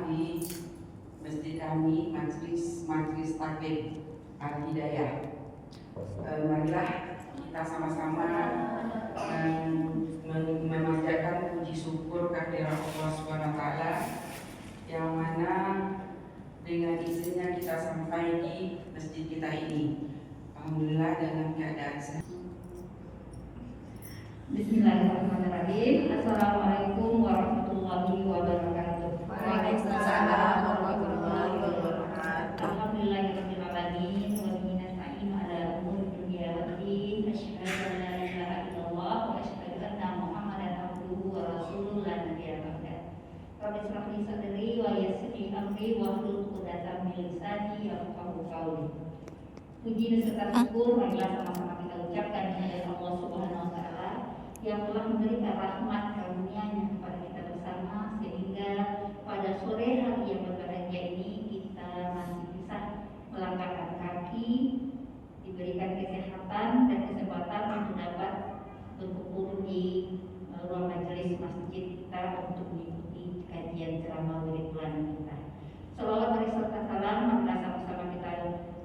di masjid kami, Majelis Taklim Al-Hidayah. Marilah kita sama-sama memanjatkan puji syukur kehadirat Allah Subhanahu wa taala yang mana dengan izinnya kita sampai di masjid kita ini. Alhamdulillah dalam keadaan sehat. Bismillahirrahmanirrahim. Assalamualaikum warahmatullahi wabarakatuh. Waalaikumsalam warahmatullahi wabarakatuh. Alhamdulillahirabbil alamin wa bihi nasta'in ala umuri dunya waddin. Asyhadu an la ilaha illallah wa asyhadu anna Muhammadan abduhu wa rasuluhu la nabiyya ba'dah. Rabbi shrah li sadri wa yassir li amri wahlul 'uqdatam min lisani yafqahu qawli. Puji dan serta syukur marilah sama-sama kita ucapkan kepada Allah Subhanahu wa taala yang telah memberikan rahmat karunia-Nya kepada kita bersama sehingga pada sore hari yang berbahagia ini kita masih bisa melangkahkan kaki, diberikan kesehatan dan kesempatan untuk dapat berkumpul di ruang majelis masjid kita untuk mengikuti kajian ceramah wirid bulanan kita. Salawat serta salam marilah sama-sama kita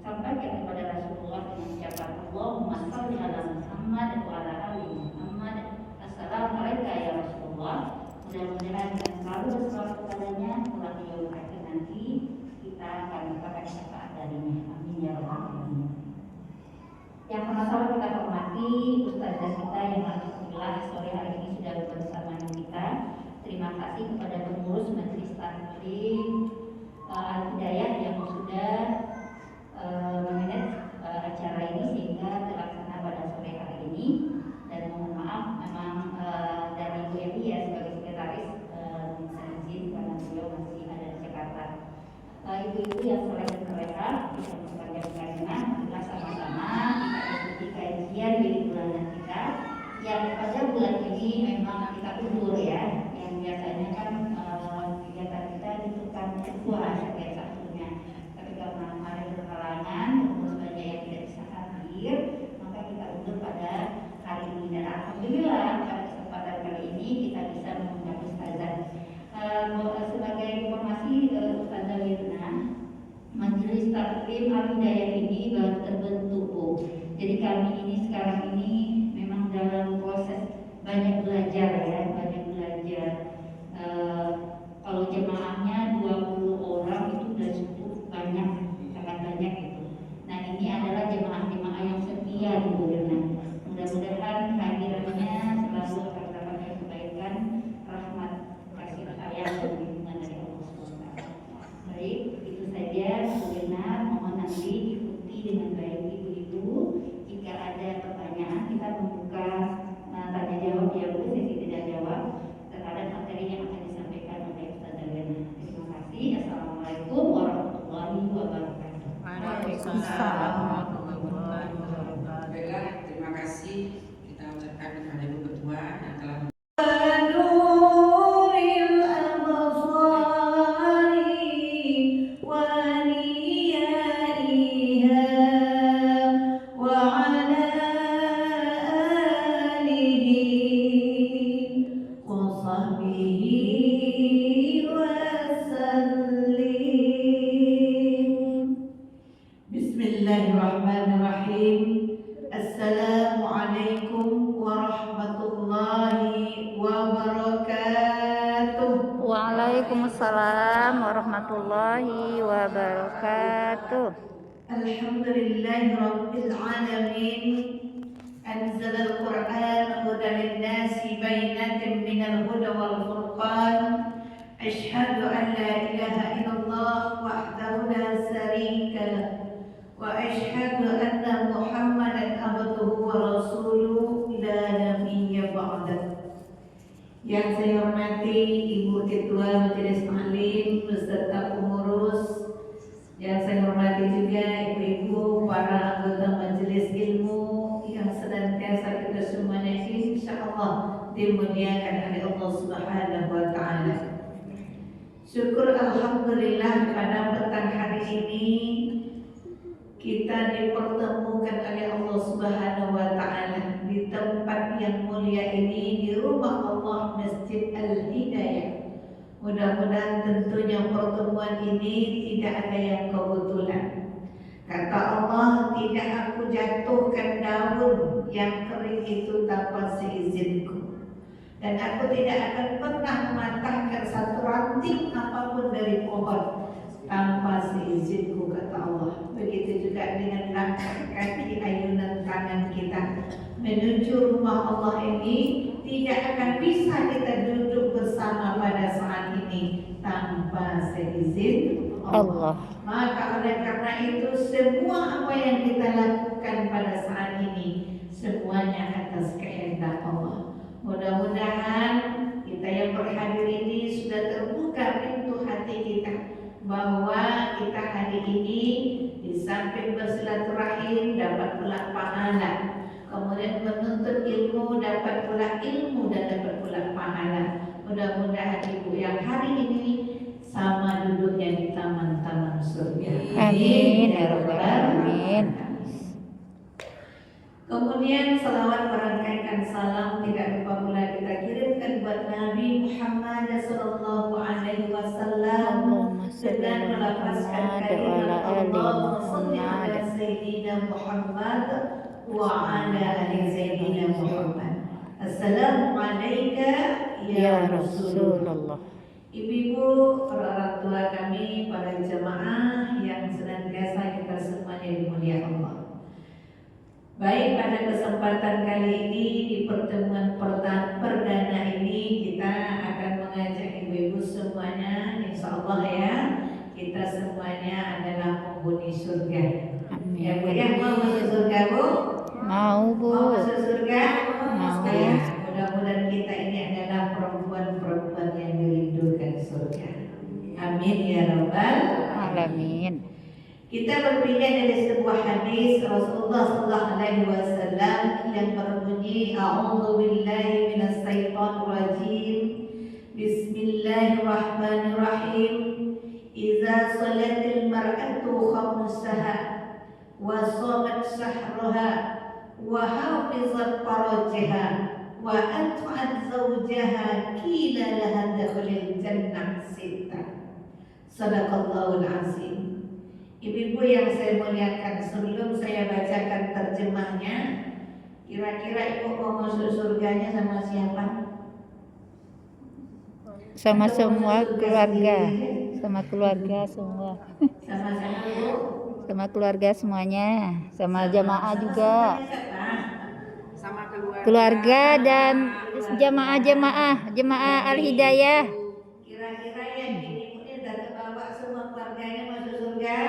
sampaikan kepada Rasulullah dengan ucapan Allahumma shalli ala Muhammad wa ala ali Muhammad. Assalamualaikum ya Rasulullah. Mudah-mudahan dengan selalu berselawat kepadanya mulai di yaumul akhir nanti kita akan mendapatkan syafaat darinya. Amin ya rabbal alamin. Yang sama-sama kita hormati ustazah kita yang alhamdulillah sore hari ini sudah bersama kita. Terima kasih kepada pengurus Majelis Taklim Al-Hidayah yang sudah memanage acara ini sehingga terlaksana pada sore hari ini. Dan mohon maaf memang dari Bu Evi ya sebagai sekretaris bisa izin karena beliau masih ada di Jakarta. Ibu-ibu yang soleh dan soleha bisa memperpanjangkan kita sama-sama kita ikuti kajian di bulanan kita yang pada bulan ini memang kita undur ya, yang biasanya kan kegiatan kita ditentukan puasa kayak satunya, tapi karena kemarin berhalangan pengurus banyak yang tidak bisa hadir maka kita undur pada hari ini. Dan alhamdulillah pada kesempatan kali ini kita bisa mengundang ustazah. Sebagai informasi Ustazah Wirna, Majelis Taklim Al-Hidayah ini baru terbentuk Bu. Jadi kami ini sekarang ini memang dalam proses banyak belajar ya, banyak belajar. Kalau jemaahnya 20 orang itu sudah cukup banyak, sangat banyak itu. Nah ini adalah jemaah-jemaah yang setia Bu Wirna. Mudah-mudahan kehadirannya selalu akan mendapatkan kebaikan, rahmat, kasih sayang dan dukungan dari Allah SWT. Baik, itu saja Bu Wirna. Mohon nanti diikuti dengan baik ibu-ibu. Jika ada pertanyaan kita membuka tanya jawab ya Bu, sesi tidak jawab terhadap materi yang akan disampaikan oleh Ustazah Wirna. Terima kasih. Assalamualaikum warahmatullahi wabarakatuh. Waalaikumsalam warahmatullahi wabarakatuh. Baiklah, terima kasih kita ucapkan kepada Ibu Ketua yang telah Bismillahirrahmanirrahim. Assalamualaikum warahmatullahi wabarakatuh. Waalaikumsalam warahmatullahi wabarakatuh. Alhamdulillahi rabbil alamin. Anzalal Qur'an hudan lin-nasi bayyinatin minal huda wal furqan. Asyhadu an la ilaha illallah wahdahu la syarika lah. Wa asyhadu anna Muhammadan abduhu wa rasuluhu la nabiyya ba'dah. Yang saya hormati Ibu Ketua Majelis Taklim beserta pengurus, yang saya hormati juga ibu-ibu para anggota Majelis Ilmu yang senantiasa kita semuanya insyaallah dimuliakan oleh Allah Subhanahu wa taala. Syukur alhamdulillah pada petang hari ini kita dipertemukan oleh Allah Subhanahu wa taala di tempat yang mulia ini, di rumah Allah Masjid Al-Hidayah. Mudah-mudahan tentunya pertemuan ini tidak ada yang kebetulan. Kata Allah, tidak aku jatuhkan daun yang kering itu tanpa seizinku, dan aku tidak akan pernah mematahkan satu ranting apapun dari pohon tanpa seizinku, kata Allah. Begitu juga dengan langkah kaki, ayunan tangan kita menuju rumah Allah ini, tidak akan bisa kita duduk bersama pada saat ini tanpa seizin Allah. Maka oleh karena itu semua apa yang kita lakukan pada saat ini semuanya atas kehendak Allah. Mudah-mudahan kita yang berhadir ini sudah terbuka pintu hati kita, bahwa kita hari ini di samping bersilaturahim dapat pula pahala, kemudian menuntut ilmu dapat pula ilmu dan dapat pula pahala. Mudah-mudahan ibu yang hari ini sama duduknya di taman-taman surga. Amin ya rabbal alamin. Kemudian salawat merangkaikan salam tidak lupa pula kita kirimkan buat Nabi Muhammad sallallahu alaihi wasallam dengan melafazkan kalimat Allahumma shalli ala sayyidina Muhammad wa ala ali sayyidina Muhammad. Assalamu alayka ya Rasulullah. Ibu-ibu, para orang tua kami, para jemaah yang senantiasa kita semuanya dimuliakan Allah. Baik, pada kesempatan kali ini di pertemuan perdana ini kita akan mengajak ibu-ibu semuanya, insya Allah ya, kita semuanya adalah penghuni surga. Ya Bu, ya, mau masuk surga Bu? Mau Bu. Mau masuk surga? Mau. Ya, mudah-mudahan kita ini adalah perempuan-perempuan yang dirindukan surga. Amin ya rabbal Alamin. Kita berpindah dari sebuah hadis Rasulullah sallallahu alaihi wasallam yang berbunyi A'udzu billahi minasy syaithanir rajim. Bismillahirrahmanirrahim. Idza shalatil mar'atu khamsaha wa shamat shahraha wa hafizat farajha wa at'at zawjaha qila laha dakhulil jannah sittah. Sadaqallahul azim. Ibu-ibu yang saya muliakan, sebelum saya bacakan terjemahnya, kira-kira ibu mau masuk surganya sama siapa? Sama Atau semua masuk surga keluarga. sendiri? Sama keluarga semua. Sama-sama Bu. Sama keluarga semuanya. Sama jamaah Sama juga. semuanya siapa? Sama keluarga. Keluarga dan jemaah Al-Hidayah. Kira-kira yang ini udah kebawa semua keluarganya masuk surga?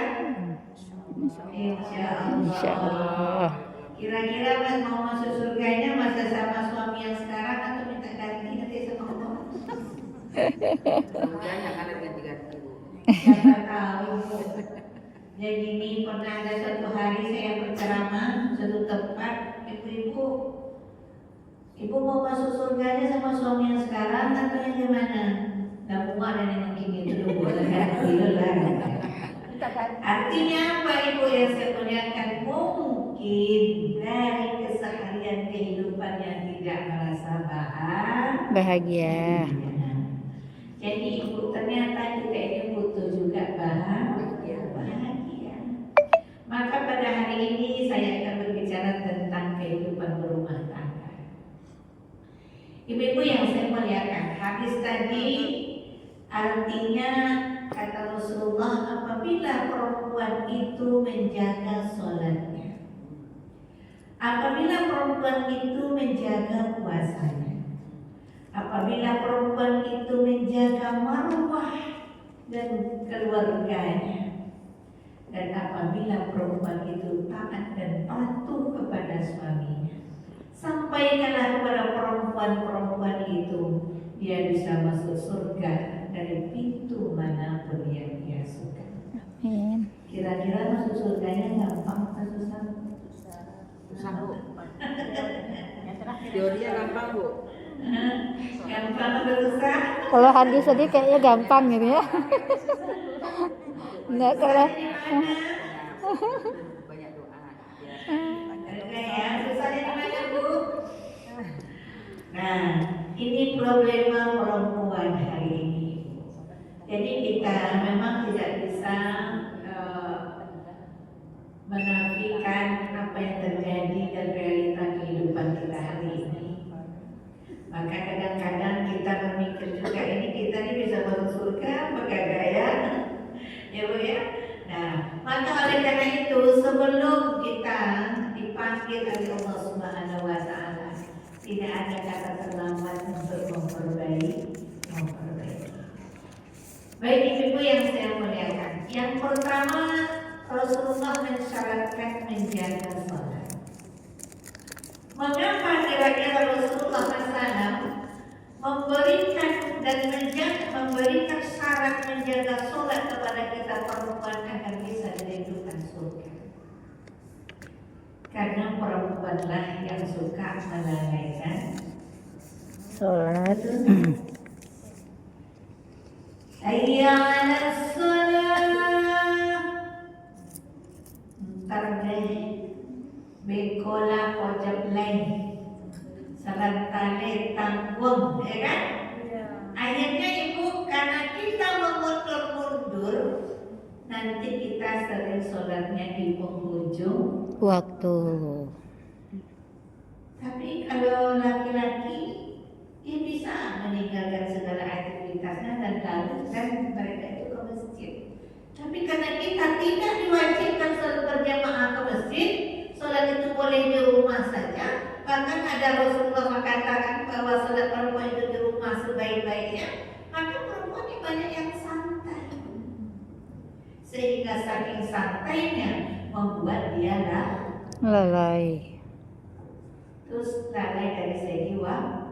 Insya Allah. Kira-kira Mas mau masuk surganya masa sama suami yang sekarang atau minta ganti nanti sama Allah? Surganya kan ada ganti-ganti Bu. Siapa tahu. Jadi ini pernah ada suatu hari saya berceramah suatu tempat, ibu-ibu, ibu mau masuk surganya sama suami yang sekarang atau yang gimana? Gak mau ada yang begini itu boleh lah. Artinya apa ibu yang saya muliakan? Mungkin dari keseharian kehidupan yang tidak merasa Bahagia. Jadi ibu ternyata kita ini butuh juga bahagia. Maka pada hari ini saya akan berbicara tentang kehidupan berumah tangga. Ibu-ibu yang saya muliakan, hadis tadi artinya kata Rasulullah, apabila perempuan itu menjaga sholatnya, apabila perempuan itu menjaga puasanya, apabila perempuan itu menjaga marwah dan keluarganya, dan apabila perempuan itu taat dan patuh kepada suaminya, sampaikanlah kepada perempuan-perempuan itu dia bisa masuk surga dari pintu manapun yang dia suka. Amin. Kira-kira masuk surganya gampang atau susah? Susah Bu. Teorinya gampang Bu. Gampang atau susah? Kalau hadis tadi kayaknya gampang gitu ya. Enggak kalau Banyak doa. Ya, susahnya di mana Bu? Nah, ini problema perempuan hari ini. Jadi kita memang tidak bisa menafikan apa yang terjadi dan realita kehidupan kita hari ini. Maka kadang-kadang kita memikir juga ini kita ini bisa masuk surga apa kagak ya? Ya Bu ya. Nah, maka oleh karena itu sebelum kita dipanggil oleh Allah Subhanahu wa taala, tidak ada kata terlambat untuk memperbaiki. Baik ibu yang saya muliakan. Yang pertama, Rasulullah mensyaratkan menjaga sholat. Mengapa kira-kira Rasulullah SAW memberikan dan memberikan syarat menjaga sholat kepada kita perempuan agar bisa dirindukan surga? Karena perempuanlah yang suka melalaikan Sholat. Hayya 'alas shalah. Ntar deh bekola pojok lain serantale tanggung, ya kan? Akhirnya ibu karena kita memundur-mundur, nanti kita sering sholatnya di penghujung Waktu. Tapi kalau laki-laki dia bisa meninggalkan segala aktivitasnya dan lalu dan mereka itu ke masjid. Tapi karena kita tidak diwajibkan sholat berjamaah ke masjid, sholat itu boleh di rumah saja. Bahkan ada Rasulullah mengatakan bahwa sholat perempuan itu di rumah sebaik-baiknya. Maka perempuan ini banyak yang santai, sehingga saking santainya membuat dia Lalai. terus lalai dari segi waktu.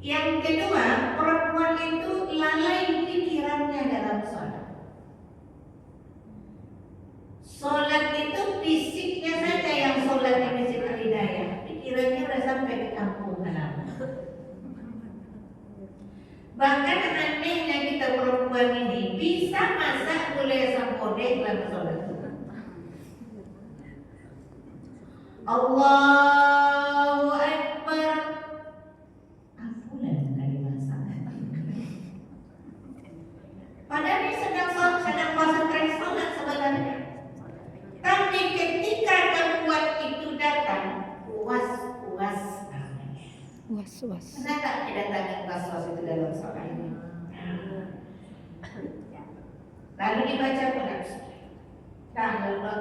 Yang kedua, perempuan itu lalai pikirannya dalam sholat. Sholat itu fisiknya saja yang sholat di Masjid Al-Hidayah, pikirannya udah sampai ke kampung halaman. Bahkan anehnya kita perempuan ini bisa masak gulai sampode dalam sholat. Allahu Akbar. Ampunan kali masak. Padahal ini sedang konsentrasi sholat sebenarnya. Tapi ketika gangguan itu datang, was-was namanya. Was-was. Pernah tak kedatangan was-was itu dalam sholat ini? Lalu dibaca pula. Nah,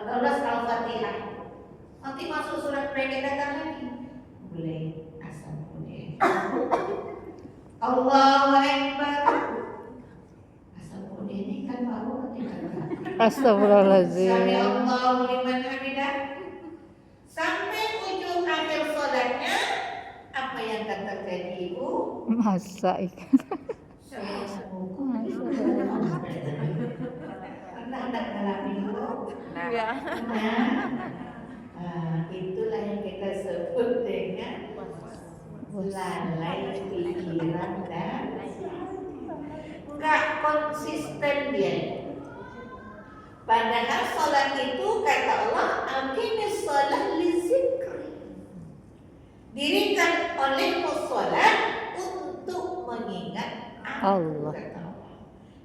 lulus Al-Fatihah. Nanti masuk surat mereka datang lagi. Boleh asal boleh. Allahu Akbar. Asal boleh ini kan baru nanti kata. Astagfirullahaladzim. Sami Allahu liman hamidah. Sampai ujung akhir sholatnya, apa yang akan terjadi ibu? Masak ikan. Anak-anak ngalamin dulu. Nah, itulah yang kita sebut dengan lalai pikiran dan nggak konsisten dia. Padahal sholat itu kata Allah, aqimis sholat li zikri. Dirikan olehmu sholat untuk mengingat Allah. kata Allah.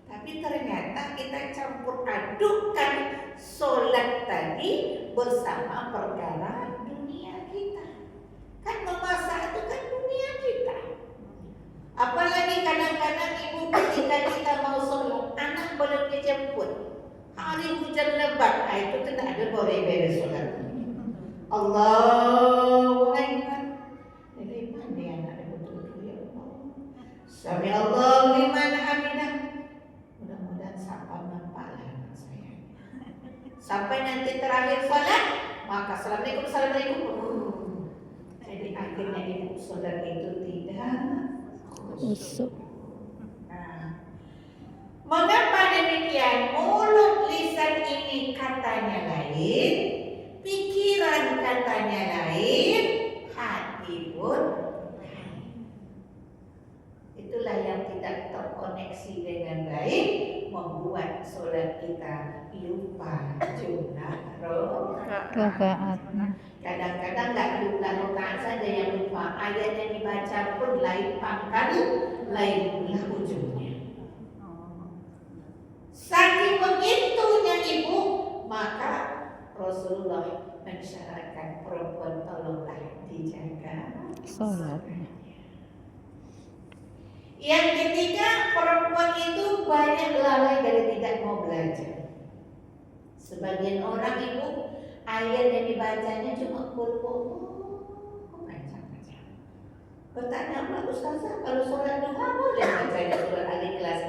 Tapi ternyata kita campur adukkan sholat tadi bersama perkara dunia kita. Kan memasak itu kan dunia kita. Apalagi kadang-kadang ibu ketika kita mau sholat, anak belum dijemput, hari hujan lebat, itu tidak ada boleh beres sholat. Allahu Akbar. Jadi mana anak betul-betul ya Allah. Sami Allahu liman hamidah. Mudah-mudahan sapa nampaklah anak saya. Sampai nanti terakhir sholat, maka assalamualaikum. Jadi akhirnya ibu sholat itu tidak Usuk. Nah, mengapa demikian? Mulut lisan ini katanya lain, pikiran katanya lain, hati pun lain. Itulah yang tidak terkoneksi dengan baik, membuat sholat kita lupa jumlah Rakaatnya. Kadang-kadang nggak jumlah rakaat saja yang lupa, ayat yang dibaca pun lain pangkal, lain pula ujungnya. Saking begitunya ibu, maka Rasulullah mensyaratkan perempuan tolonglah dijaga Sholatnya. Yang ketiga, perempuan itu banyak lalai dari tidak mau belajar. Sebagian orang ibu, ayat yang dibacanya cuma baca. Bertanya sama ustazah, kalau sholat duha boleh bacanya surat Al-Ikhlas?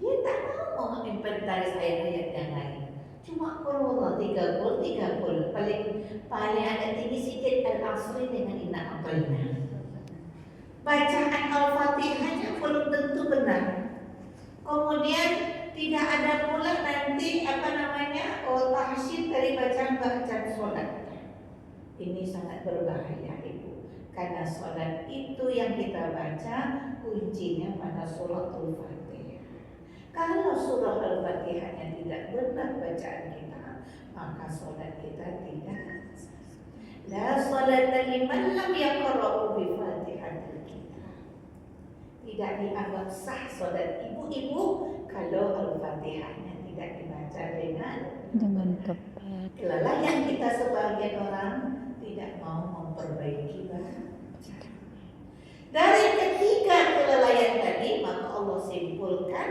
Dia tak mau menginventaris ayat-ayat yang lain. Cuma kalau 30, paling ada tinggi sedikit Al-Asri dengan Inna A'tayna. Bacaan Al-Fatihahnya belum tentu benar. Kemudian tidak ada pula nanti tahsin dari bacaan sholat. Ini sangat berbahaya ibu, karena sholat itu yang kita baca kuncinya pada suratul Fatihah. Kalau surah Al-Fatihahnya tidak benar bacaan kita, maka sholat kita tidak sah. La sholata liman lam yaqra'u bi Fatihatil Kitab. Tidak dianggap sah sholat ibu-ibu kalau Al-Fatihahnya tidak dibaca dengan tepat. kelalaian kita sebagian orang tidak mau memperbaiki bacaan. Dari ketiga kelalaian tadi, maka Allah simpulkan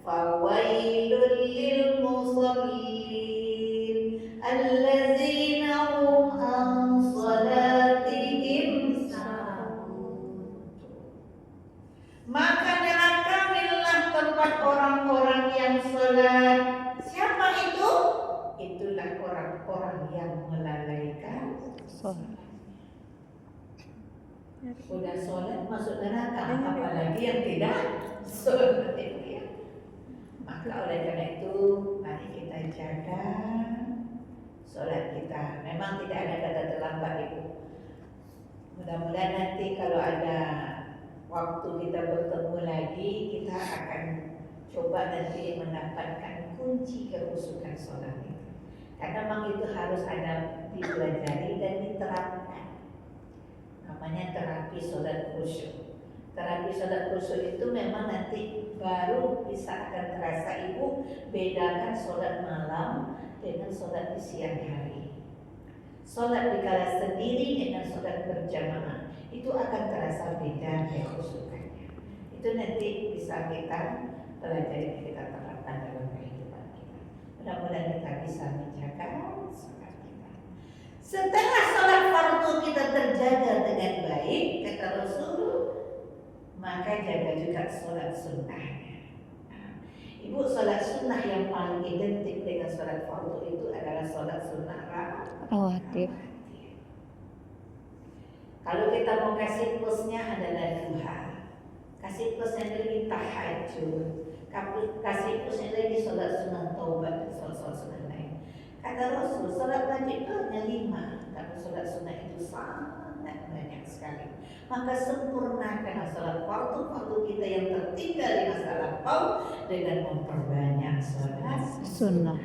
fawailul lil musallin allazina hum an salatihim sahun. Maka neraka tempat orang-orang yang salat. Siapa itu? Itulah orang-orang yang melalaikan Sholat. Sudah sholat masuk neraka, apalagi yang tidak sholat ya. Maka oleh karena itu mari kita jaga sholat kita. Memang tidak ada kata terlambat ibu. Mudah-mudahan nanti kalau ada waktu kita bertemu lagi, kita akan coba nanti mendapatkan kunci kehusukan sholat itu. Karena memang itu harus ada dipelajari dan diterapkan. Namanya terapi sholat khusyuk. Terapi sholat khusyuk itu memang nanti baru bisa akan terasa ibu bedakan sholat malam dengan sholat di siang hari. Sholat dikala sendiri dengan sholat berjamaah itu akan terasa beda kekhusyukannya. Itu nanti bisa kita pelajari, kita terapkan dalam kehidupan kita. Mudah-mudahan kita bisa menjaga sholat kita. Setelah sholat fardu kita terjaga dengan baik, kata Rasul, maka jaga juga sholat sunnahnya. Ibu, sholat sunnah yang paling identik dengan sholat fardu itu adalah sholat sunnah Rawatib. Kalau kita mau kasih plusnya adalah duha, kasih plusnya lagi tahajud, kasih plusnya lagi sholat sunnah taubat dan sholat sunnah lain. Kata Rasul, sholat wajib itu hanya 5, tapi sholat sunnah itu sangat banyak sekali. Maka sempurnakan sholat fardu kita yang tertinggal di masa lampau dengan memperbanyak sholat Sunnah.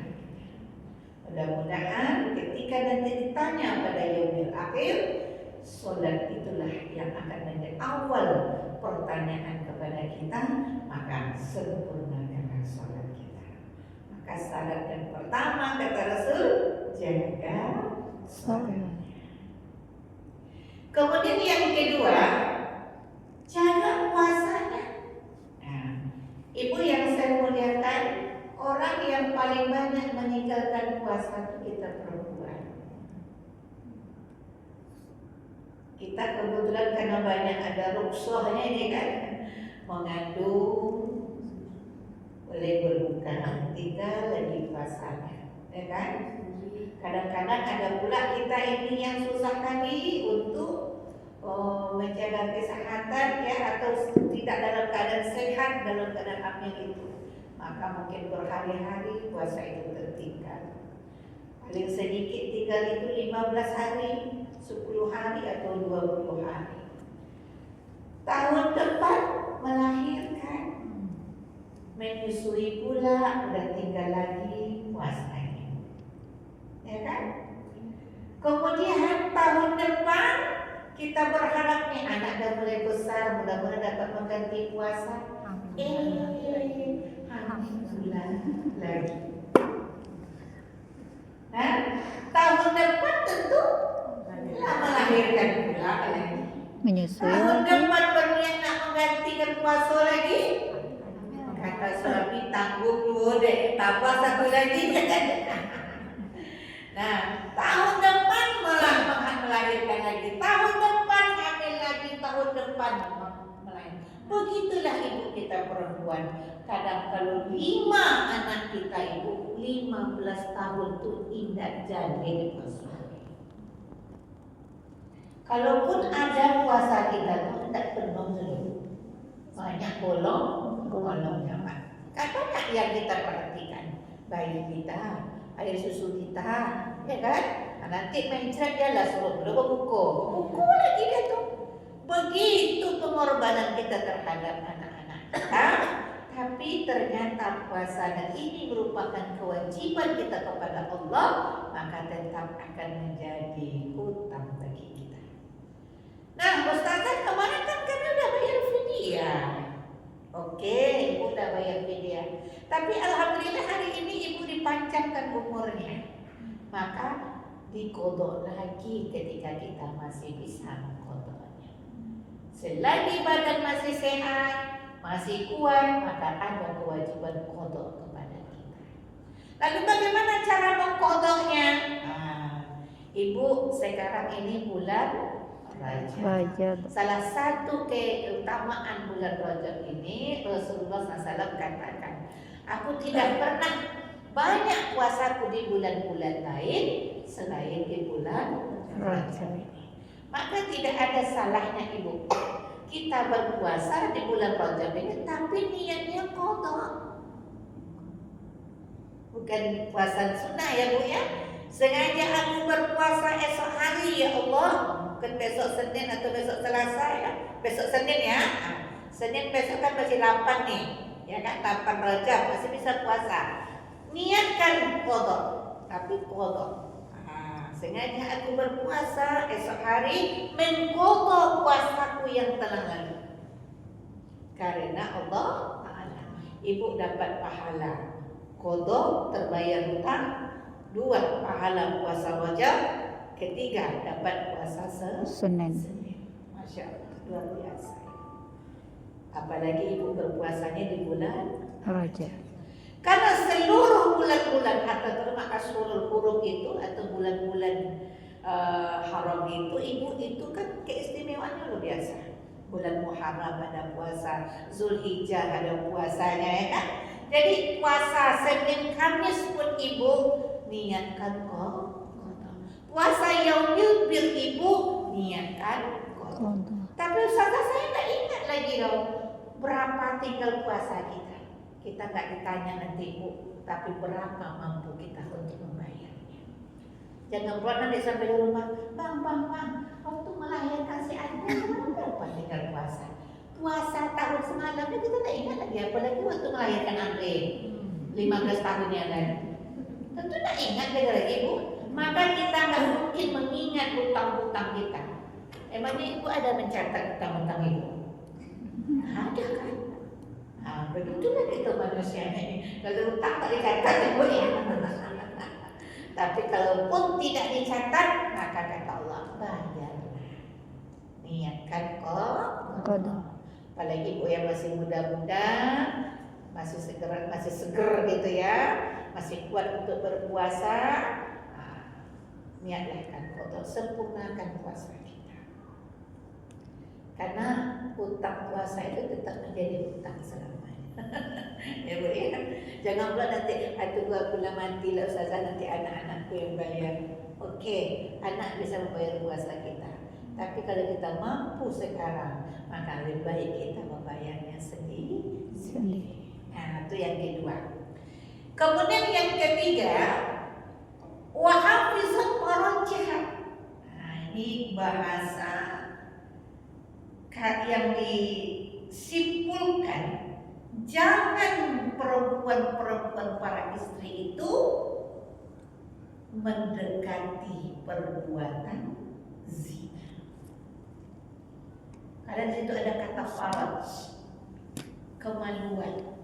Mudah-mudahan ketika nanti ditanya pada yaumil akhir, sholat itulah yang akan menjadi awal pertanyaan kepada kita. Maka sempurnakan sholat kita. Maka syarat yang pertama kata Rasul, jaga sholat. Kemudian yang kedua, jaga puasanya. Nah, ibu yang saya muliakan, orang yang paling banyak meninggalkan puasa itu kita perempuan. Kita kebetulan karena banyak ada rukshohnya ini kan, mengandung, boleh berbuka, tinggal lagi puasanya, ya kan? Kadang-kadang ada pula kita ini yang susah kali untuk menjaga kesehatan ya, atau tidak dalam keadaan sehat, dalam keadaan hamil itu. Maka mungkin berhari-hari puasa itu tertinggal. Paling sedikit tinggal itu 15 hari, 10 hari atau 20 hari. Tahun depan melahirkan, menyusui pula, udah tinggal lagi puasanya, ya kan? Kemudian tahun depan kita berharap nih anak dah mulai besar, mudah-mudahan dapat mengganti puasa. bulan lagi. Nah, tahun depan tentu melahirkan pula lagi. Menyusul Tahun lagi. depan baru yang nak menggantikan puasa lagi. Kata suami tanggung dulu deh, tambah satu lagi. Nah, tahun depan malah melahirkan lagi. Tahun depan hamil lagi, tahun depan melahirkan. Begitulah ibu kita perempuan. Kadang kalau 5 anak kita ibu 15 tahun tuh indah jadi suami. Kalaupun ada puasa kita tuh tidak penuh dulu. Banyak bolong nyaman. Banyak yang kita perhatikan. Bayi kita, air susu kita, ya kan? Nah, nanti main dia lah suruh buku lagi dia tuh. Begitu pengorbanan kita terhadap anak-anak kita. Tapi ternyata puasa dan ini merupakan kewajiban kita kepada Allah, maka tetap akan menjadi hutang bagi kita. Nah, Ustazah kemarin kan kami udah bayar fidyah. Oke, ibu udah bayar fidyah. Tapi alhamdulillah hari ini ibu dipanjangkan umurnya. Maka dikodok lagi ketika kita masih bisa mengkodoknya. Selagi badan masih sehat, masih kuat, maka ada kewajiban kodok kepada kita. Lalu bagaimana cara mengkodoknya? Ibu sekarang ini bulan Rajab. Salah satu keutamaan bulan Rajab ini Rasulullah SAW katakan, aku tidak pernah banyak puasaku di bulan-bulan lain selain di bulan Rajab ini. Maka tidak ada salahnya ibu kita berpuasa di bulan Rajab ini, tapi niatnya qadha. Bukan puasa sunnah ya Bu ya. Sengaja aku berpuasa esok hari ya Allah, bukan besok Senin atau besok Selasa ya. Besok Senin ya. Senin besok kan masih 8 nih. Ya kan 8 Rajab masih bisa puasa. Niatkan qadha, tapi qadha. Sengaja aku berpuasa esok hari mengqadha puasaku yang telah lalu. Karena Allah Ta'ala, ibu dapat pahala qadha, terbayar hutang. 2, pahala puasa Rajab. 3, dapat puasa Senin. Masya Allah, luar biasa. Apalagi ibu berpuasanya di bulan Rajab. Karena seluruh bulan-bulan atau termasuk Ashurul Hurum itu atau bulan-bulan haram itu, ibu itu kan keistimewaannya luar biasa. Bulan Muharram ada puasa, Zulhijjah ada puasanya ya kan. Jadi puasa Senin Kamis pun ibu niatkan qadha. Puasa Yaumul Bir ibu niatkan qadha. Tapi Ustazah saya tidak ingat lagi dong berapa tinggal puasa kita. Kita nggak ditanya nanti Bu, tapi berapa mampu kita untuk membayarnya. Jangan pernah nanti sampai di rumah, bang, waktu melahirkan si Anda berapa tinggal puasa? Puasa tahun semalamnya kita tak ingat lagi, apalagi waktu melahirkan Andre 15 tahun yang lalu. Tentu tak ingat lagi Bu. Maka kita nggak mungkin mengingat hutang-hutang kita. Emangnya Ibu ada mencatat hutang-hutang Ibu? Ada kan? Begitulah itu manusianya ini. Kalau hutang tak dicatat Ibu ya. Tapi kalaupun tidak dicatat, maka kata Allah bayarlah. Niatkan qadha. Apalagi Ibu yang masih muda-muda, masih seger gitu ya, masih kuat untuk berpuasa. Niatlah qadha, sempurnakan puasa kita. Karena hutang puasa itu tetap menjadi hutang selamanya. Ya Bu ya. Jangan pula nanti aku lah mati lah Ustazah, nanti anak-anakku yang bayar. Oke, anak bisa membayar puasa kita. Tapi kalau kita mampu sekarang, maka lebih baik kita membayarnya sendiri. Nah, itu yang kedua. Kemudian yang ketiga, wa hafizat farajha. Nah, ini bahasa yang disimpulkan, jangan perempuan-perempuan para istri itu mendekati perbuatan zina. Karena di situ ada kata faraj, kemaluan.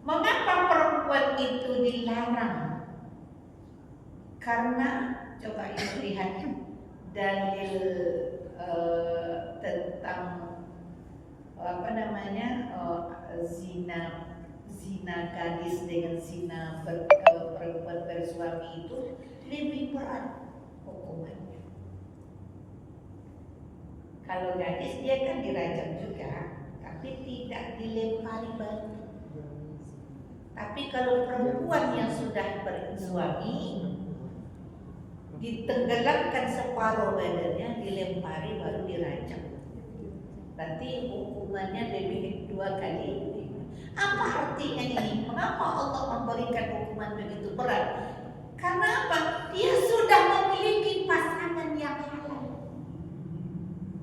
Mengapa perempuan itu dilarang? Karena coba ibu lihat dalil tentang zina gadis dengan zina perempuan bersuami itu lebih berat hukumannya. Kalau gadis dia kan dirajam juga, tapi tidak dilempari batu. Tapi kalau perempuan yang sudah bersuami ditenggelamkan separuh badannya, dilempari baru dirajam. Berarti hukumannya lebih 2 kali. Apa artinya ini? Mengapa Allah memberikan hukuman begitu berat? Karena apa? Dia sudah memiliki pasangan yang halal,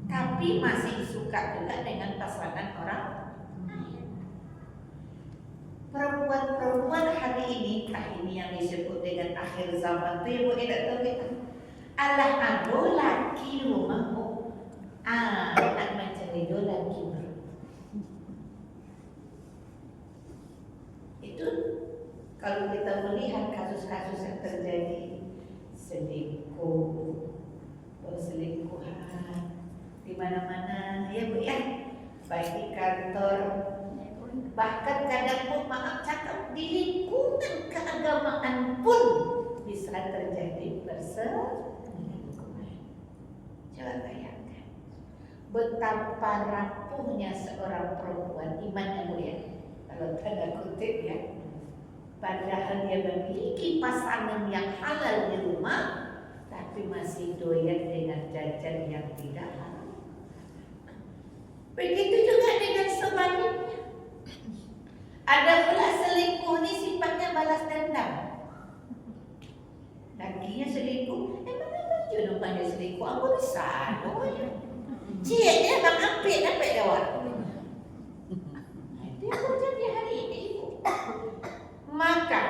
tapi masih suka juga dengan pasangan orang. Perempuan hari ini, ini yang disebut dengan akhir zaman. Ibu tidak tahu kita. Allah ado laki rumahmu, anak mencari laki. Itu kalau kita melihat kasus-kasus yang terjadi, selingkuh, selingkuhan di mana-mana, ya Bu ya, baik di kantor, bahkan kadang pun maaf cakap di lingkungan keagamaan pun bisa terjadi perselingkuhan. Coba bayangkan betapa rapuhnya seorang perempuan imannya Bu ya, kalau tanda kutip ya. Padahal dia memiliki pasangan yang halal di rumah, tapi masih doyan dengan jajan yang tidak halal. Begitu juga dengan sebaliknya. Ada pula selingkuh ini sifatnya balas dendam. Lakinya selingkuh, mana jodoh pandai selingkuh, aku bisa ya. Cieknya bang apik jawab. Itu yang terjadi hari ini. Maka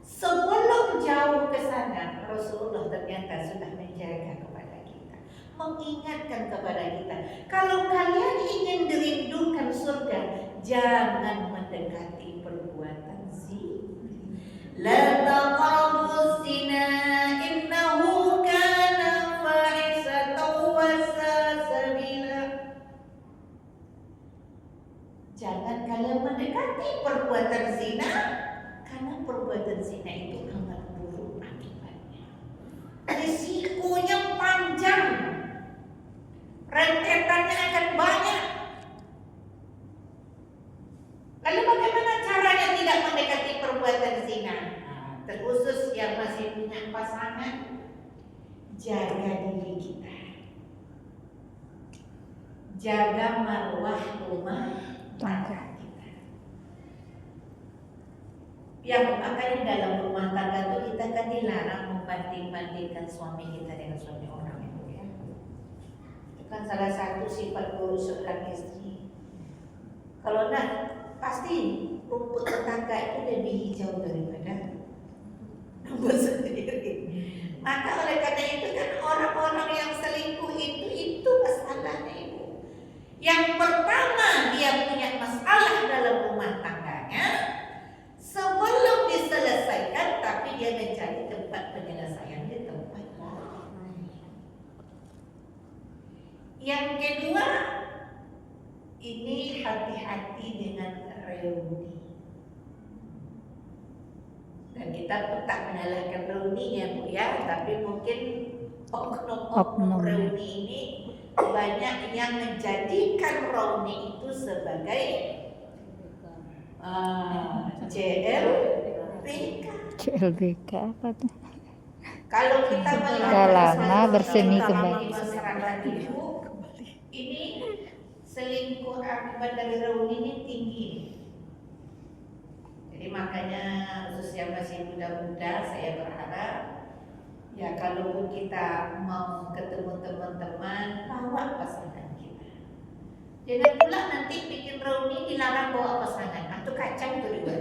sebelum jauh ke sana, Rasulullah ternyata sudah menjaga kepada kita, mengingatkan kepada kita, kalau kalian ingin dirindukan surga, jangan mendekati perbuatan zina. La taqrabuz zina innahu kana fahisatan wa sa'a sabila. Jangan kalian mendekati perbuatan zina, karena perbuatan zina itu amat buruk akibatnya. Risikonya panjang, rentetannya akan banyak. Lalu bagaimana caranya tidak mendekati perbuatan zina? Terkhusus yang masih punya pasangan, jaga diri kita, jaga marwah rumah tangga kita. Yang makanya dalam rumah tangga itu kita kan dilarang membanding-bandingkan suami kita dengan suami orang itu ya. Itu kan salah satu sifat buruk seorang istri. Kalau pasti rumput tetangga itu lebih hijau daripada rumput sendiri. Maka oleh karena itu kan orang-orang yang selingkuh itu masalahnya itu. Yang pertama dia punya masalah dalam rumah tangganya, sebelum diselesaikan tapi dia mencari tempat penyelesaian di tempat lain. Yang kedua, ini hati-hati dengan reuni. Dan kita pun tak menyalahkan reuni ya Bu ya, tapi mungkin oknum reuni ini banyak yang menjadikan reuni itu sebagai CLBK apa tuh? Kalau kita Sudah lama bersemi kembali. Ini selingkuh akibat dari reuni ini tinggi. Jadi makanya khusus yang masih muda-muda, saya berharap ya kalaupun kita mau ketemu teman-teman, bawa pasangan kita. Jangan pula nanti bikin reuni dilarang bawa pasangan, itu kacau tuh juga.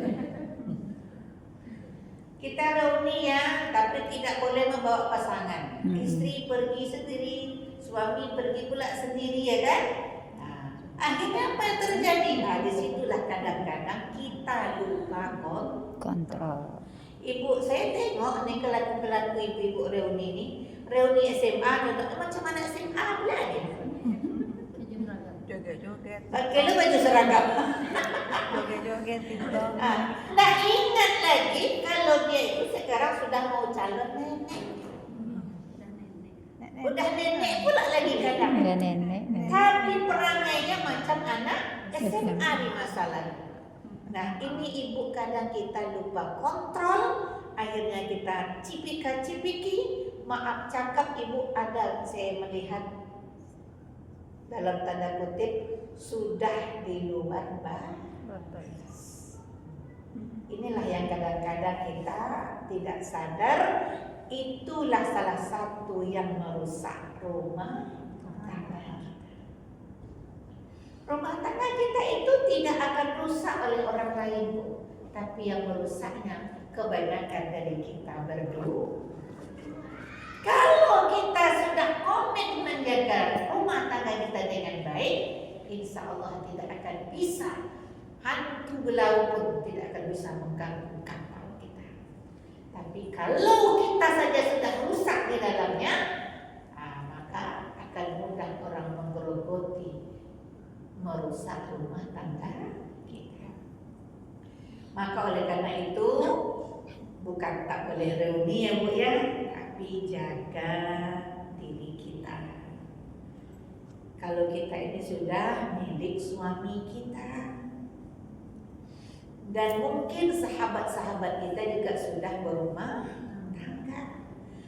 Kita reuni ya, tapi tidak boleh membawa pasangan. Istri pergi sendiri, suami pergi pula sendiri ya kan? Nah, Akhirnya apa yang terjadi? Disitulah kadang-kadang kita lupa Kontrol. Ibu, saya tengok nih pelaku-pelaku ibu-ibu reuni ini, reuni SMA, contohnya macam mana SMA pula dia. Joget-joget. Pakai lu baju seragam. Joget-joget TikTok. Nah ingat lagi kalau dia itu sekarang sudah mau calon nenek. Udah nenek pula lagi kadang. Udah nenek. Tapi perangainya macam anak SMA di masa lalu. Nah ini ibu kadang kita lupa kontrol, akhirnya kita cipika-cipiki. Maaf cakap ibu, ada saya melihat dalam tanda kutip sudah di luar batas. Inilah yang kadang-kadang kita tidak sadar, itulah salah satu yang merusak rumah tangga kita. Rumah tangga kita itu tidak akan rusak oleh orang lain, tapi yang merusaknya kebanyakan dari kita berdua. Kalau kita sudah komit menjaga rumah tangga kita dengan baik, insya Allah tidak akan bisa, hantu belau pun tidak akan bisa mengganggu kapal kita. Tapi kalau kita saja sudah rusak di dalamnya, maka akan mudah orang menggerogoti, merusak rumah tangga kita. Maka oleh karena itu, bukan tak boleh reuni ya Bu ya, tapi jaga diri kita. Kalau kita ini sudah milik suami kita, dan mungkin sahabat-sahabat kita juga sudah berumah tangga,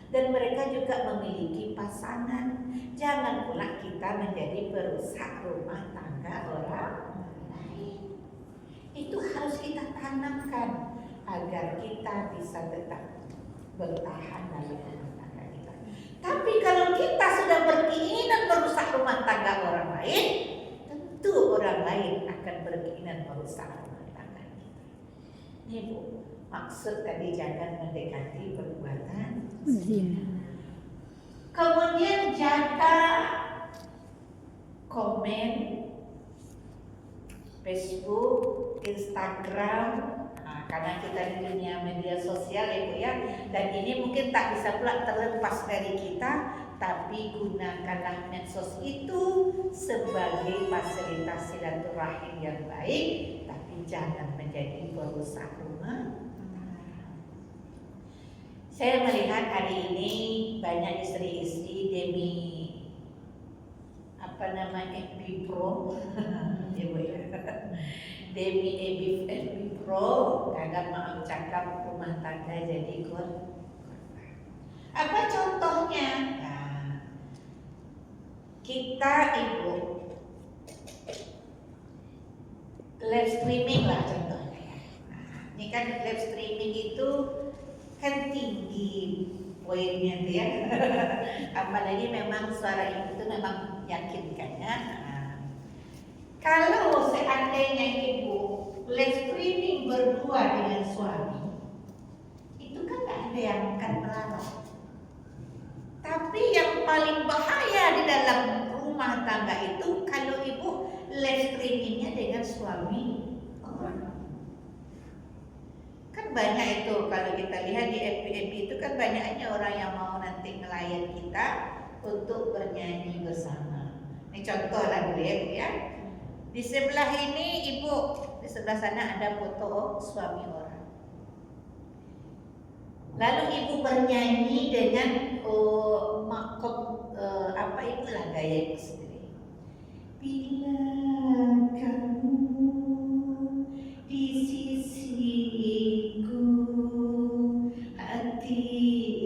dan mereka juga memiliki pasangan, jangan pula kita menjadi perusak rumah tangga orang lain. Itu harus kita tanamkan agar kita bisa tetap bertahan dalam rumah tangga kita. Tapi kalau kita sudah berkeinginan merusak rumah tangga orang lain, tentu orang lain akan berkeinginan merusak rumah tangga kita. Ini Bu, maksud tadi jangan mendekati perbuatan Zina. Kemudian jaga komen Facebook, Instagram. Karena kita di dunia media sosial ya Bu ya, dan ini mungkin tak bisa pula terlepas dari kita, tapi gunakanlah medsos itu sebagai fasilitas silaturahim yang baik, tapi jangan menjadi perusak rumah. Saya melihat hari ini banyak istri-istri demi FB Pro ya Bu ya, demi FB Pro, kadang maaf cakap rumah tangga jadi korban. Apa contohnya? Nah, kita ibu live streaming lah contohnya ya. Nah, ini kan live streaming itu kan tinggi poinnya tuh ya. Apalagi memang suara ibu itu memang meyakinkan ya. Nah, kalau seandainya ibu live streaming berdua dengan suami, itu kan gak ada yang akan melarang. Tapi yang paling bahaya di dalam rumah tangga itu kalau ibu live streamingnya dengan suami orang. Kan banyak itu kalau kita lihat di FB itu kan banyaknya orang yang mau nanti ngelayan kita untuk bernyanyi bersama. Ini contoh lah dulu ya Bu ya. Di sebelah ini ibu, di sebelah sana ada foto suami orang. Lalu ibu bernyanyi dengan makom ibu lah gaya ibu sendiri. Bila kamu di sisiku, hati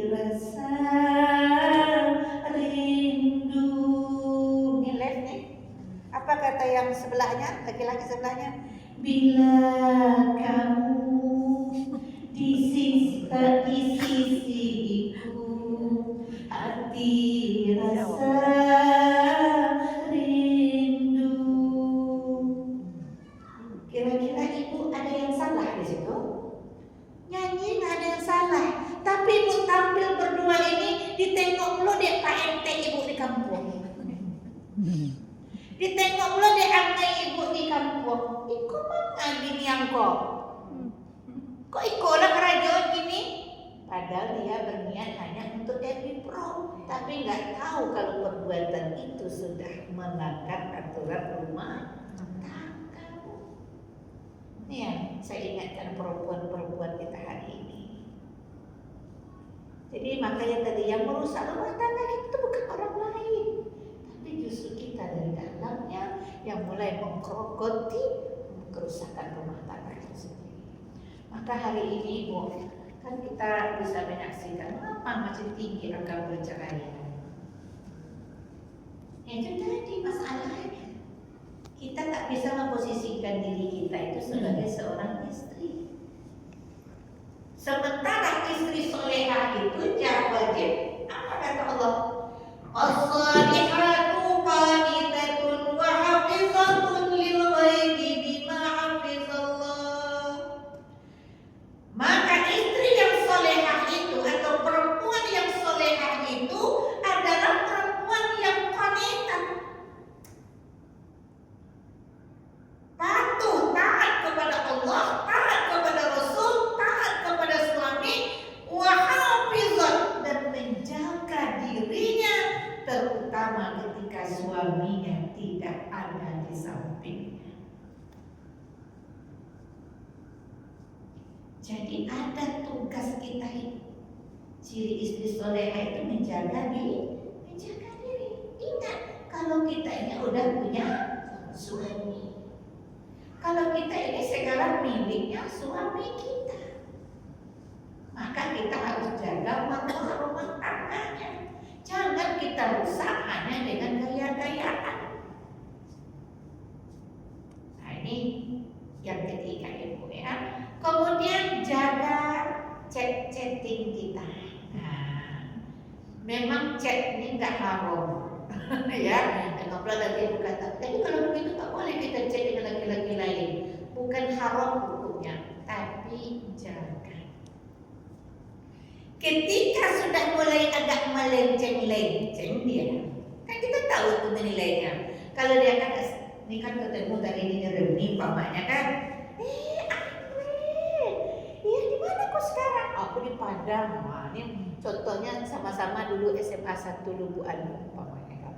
rasa rindu. Ini live nih. Apa kata yang sebelahnya, laki-laki sebelahnya? Bila kamu di sisiku, hati rasa rindu. Kira-kira ibu ada yang salah di situ? Nyanyi nggak ada yang salah, tapi ibu tampil berdua ini ditengok mulu deh Pak RT ibu di kampung. Ditengok mulu deh ini yang kok ikolah kerajaan gini? Padahal dia berniat hanya untuk jadi pro, tapi nggak tahu kalau perbuatan itu sudah melanggar aturan rumah tangga. Ini yang saya ingatkan perempuan-perempuan kita hari ini. Jadi makanya tadi yang merusak rumah tangga itu bukan orang lain, tapi justru kita dari dalamnya yang mulai menggerogoti kerusakan rumah tangga itu sendiri. Maka hari ini Bu, kan kita bisa menyaksikan mengapa masih tinggi angka perceraian. Itu tadi masalahnya. Kita tak bisa memposisikan diri kita itu sebagai seorang istri. Sementara istri solehah itu wajib, apa kata Allah? As-salihatu qanitatun wa hafizatun lil ghaibi bima hafizallah. Maka istri yang solehah itu atau perempuan yang solehah itu adalah perempuan yang qanitat, patuh, taat kepada Allah, taat kepada Rasul, taat kepada suami, wa hafizat, dan menjaga dirinya terutama ketika suaminya tidak ada di sampingnya. Jadi ada tugas kita ini. Ciri istri solehah itu menjaga diri. Ingat, kalau kita ini udah punya suami, kalau kita ini segala miliknya suami kita, maka kita harus jaga maruah rumah tangganya. Jangan kita rusak hanya dengan gaya-gayaan. Nah ini yang ketiga Ibu ya. Kemudian jaga chatting kita. Nah, memang chat ini nggak haram. Ya, ngobrol lagi berkata, tapi kalau begitu tak boleh kita chat dengan laki-laki lain. Bukan haram hukumnya, tapi jaga. Ketika sudah mulai agak melenceng-lenceng dia, kan kita tahu itu menilainya. Kalau dia kan, ini kan ketemu tadi ini Reni pamannya kan, Andre, iya di mana kau sekarang? Aku di Padang. Wah, ini contohnya sama-sama dulu SMA 1 Lubu Alung pamannya kan.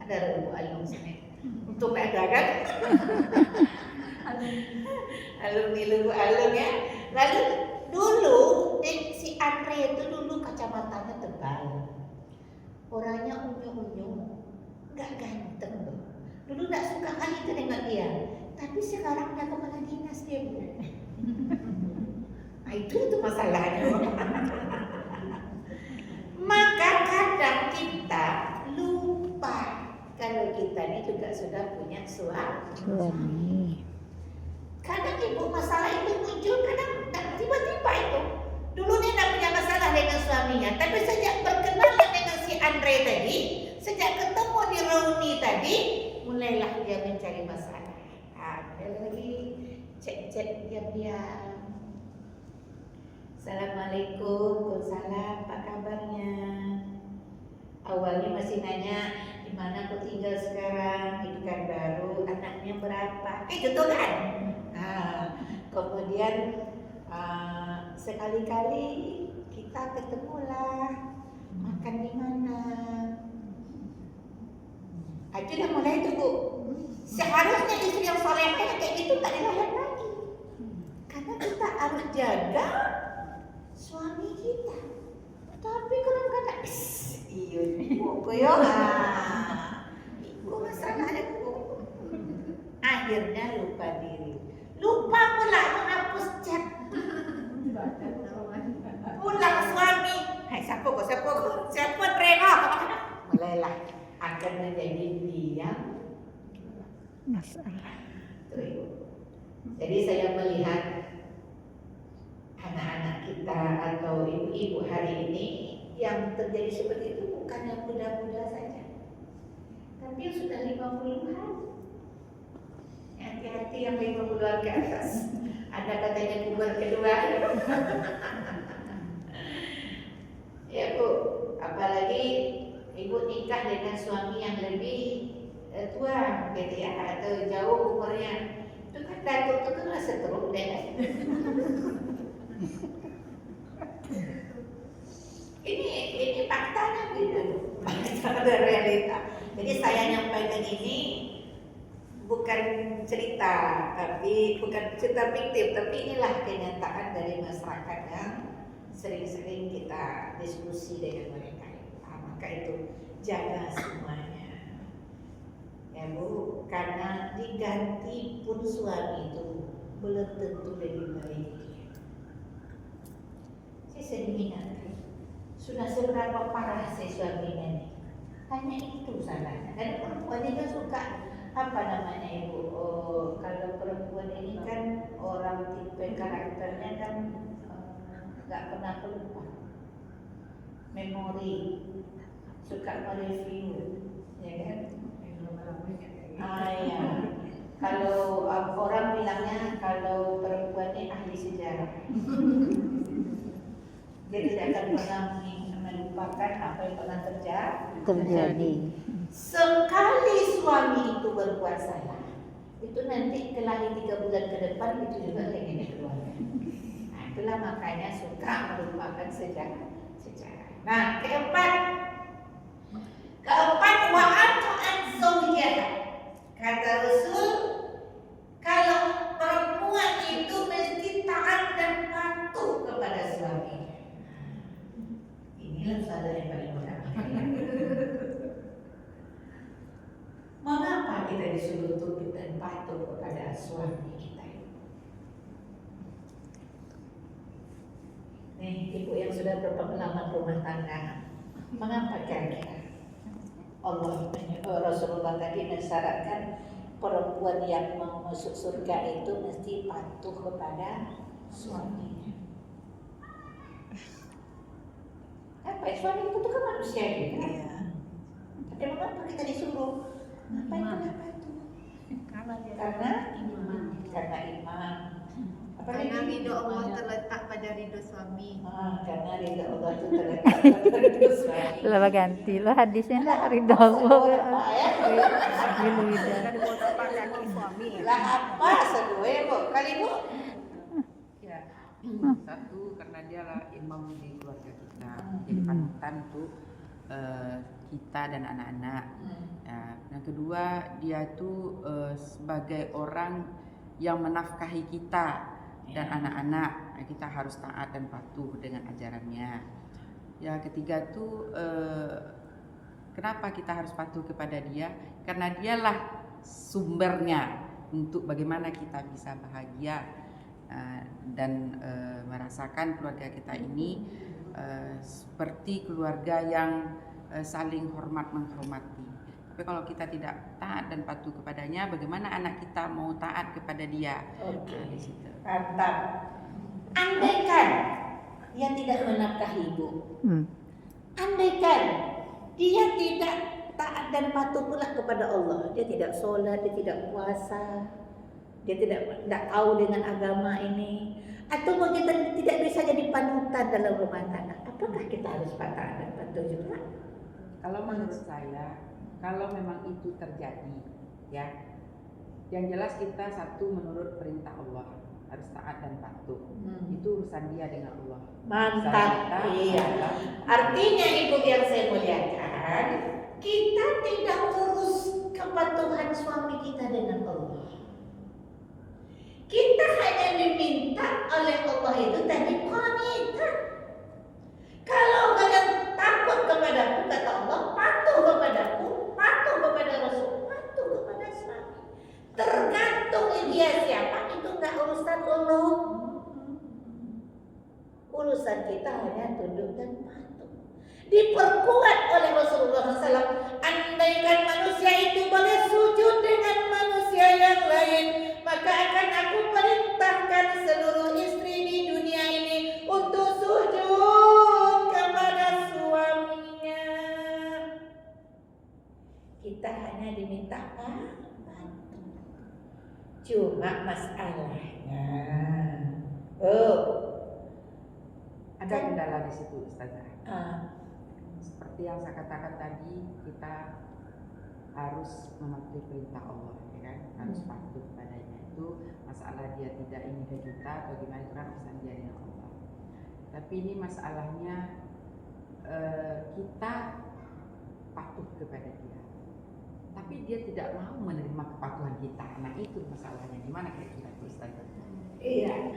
Ada Lubu Alung sini. Untuk ada kan? Alumni Lubu Alung ya. Lalu dulu si Andre itu dulu kacamatanya tebal, orangnya unyu-unyu, nggak ganteng loh. Dulu nggak suka kali itu dengan dia, tapi sekarang udah kemana dinas dia Bu. Nah itu masalahnya. Maka kadang kita lupa kalau kita ini juga sudah punya suami. Kadang Ibu masalah itu muncul, kadang tiba-tiba itu. Dulu dia tidak punya masalah dengan suaminya, tapi sejak berkenalan dengan si Andre tadi, sejak ketemu di reuni tadi, mulailah dia mencari masalah. Ada lagi cek-cek diam-diam. Assalamualaikum, waalaikumsalam, apa kabarnya? Awalnya masih nanya, di mana aku tinggal sekarang, di Pekanbaru, anaknya berapa? Gitu kan? Nah, kemudian sekali-kali kita ketemulah, makan di mana? Itu udah mulai itu Bu. Seharusnya istri yang soleh kayak gitu tak dilayan lagi, karena kita harus jaga suami kita. Tapi kadang-kadang iya ibu yo ibu masalahnya Bu. Akhirnya lupa diri, lupa pula menghapus chat. Pulang suami, hai siapa Treno, mulailah akan menjadi diam masalah. Jadi saya melihat anak-anak kita atau ibu-ibu hari ini yang terjadi seperti itu bukan yang muda-muda saja, tapi yang sudah 50-an. Hati-hati yang 50-an ke atas. Ada katanya kubur kedua. Ya Bu, apalagi Ibu nikah dengan suami yang lebih tua gitu ya, atau jauh umurnya. Itu kan takut itu seteruk deh. Ini faktanya gitu, fakta dan realita. Jadi saya nyampaikan ini bukan cerita, tapi bukan cerita fiktif, tapi inilah kenyataan dari masyarakat yang sering-sering kita diskusi dengan mereka. Maka itu jaga semuanya, ya Bu, karena diganti pun suami itu belum tentu lebih baik. Saya sering ingatkan, sudah seberapa parah si suaminya nih? Hanya itu salahnya. Dan perempuan juga suka apa namanya Ibu? Kalau perempuan ini kan orang tipe karakternya kan nggak pernah lupa, memori, suka mereview, ya kan? Ya. Kalau orang bilangnya kalau perempuan ini ahli sejarah, dia tidak akan pernah melupakan apa yang pernah terjadi. Sekali suami itu berbuat salah, itu nanti kelahi 3 bulan ke depan itu juga pengen keluarga. Nah, itulah makanya suka melupakan sejarah. Nah, keempat wa'atu'an zawjah. Kata Rasul, kalau perempuan itu mesti taat dan patuh kepada suaminya. Inilah salah yang paling utama. Mengapa kita disuruh tunduk dan patuh kepada suami kita? Nih, ibu yang sudah berpengalaman rumah tangga, mengapa kira-kira Rasulullah tadi mensyaratkan perempuan yang mau masuk surga itu mesti patuh kepada suaminya? Apa? Suami itu kan manusia juga. Iya. Tapi mengapa kita disuruh? Kenapa itu patuh? Karena iman. Karena ridho Allah terletak pada ridho suami. Karena ridho Allah itu terletak pada ridho suami. Lah ganti lo hadisnya lah ridho Allah. Lah apa sedue Bu? Kali Bu? Ya, satu karena dialah imam di keluarga kita, jadi panutan untuk kita dan anak-anak. Yang kedua, dia tuh sebagai orang yang menafkahi kita dan anak-anak, kita harus taat dan patuh dengan ajarannya. Yang ketiga tuh kenapa kita harus patuh kepada dia? Karena dialah sumbernya untuk bagaimana kita bisa bahagia dan merasakan keluarga kita ini seperti keluarga yang saling hormat menghormati. Tapi kalau kita tidak taat dan patuh kepadanya, bagaimana anak kita mau taat kepada dia? Oke. Di situ. Mantap. Andaikan dia tidak menafkahi ibu, andaikan dia tidak taat dan patuh pula kepada Allah, dia tidak sholat, dia tidak puasa, dia tidak tahu dengan agama ini, atau kita tidak bisa jadi panutan dalam rumah tangga, apakah kita harus taat dan patuh juga? Kalau menurut saya, kalau memang itu terjadi, ya, yang jelas kita satu menurut perintah Allah harus taat dan patuh. Itu urusan dia dengan Allah. Mantap, iya. Artinya ibu yang saya muliakan, kita tidak urus kepatuhan suami kita dengan Allah. Kita hanya diminta oleh Allah itu tadi qanitan. Kalau kalian takut kepadaku, kata Allah, patuh kepadaku, patuh kepada Rasul, patuh kepada suami. Tergantung dia siapa, itu nggak urusan Allah. Urusan kita hanya tunduk dan patuh. Diperkuat oleh Rasulullah SAW. Andaikan manusia itu boleh sujud dengan manusia yang lain, maka akan aku perintahkan seluruh istri di dunia ini untuk sujud kepada suaminya. Kita hanya diminta patuh. Cuma masalahnya, ada kendala di situ, Ustazah. Seperti yang saya katakan tadi, kita harus mematuhi perintah Allah, ya kan? Harus patuh kepadanya. Itu masalah masalah dia tidak ini ke kita atau gimana, itu kan urusan dia dengan Allah. Tapi ini masalahnya kita patuh kepada dia, tapi dia tidak mau menerima kepatuhan kita. Nah itu masalahnya, gimana kira-kira itu Ustaz? Iya.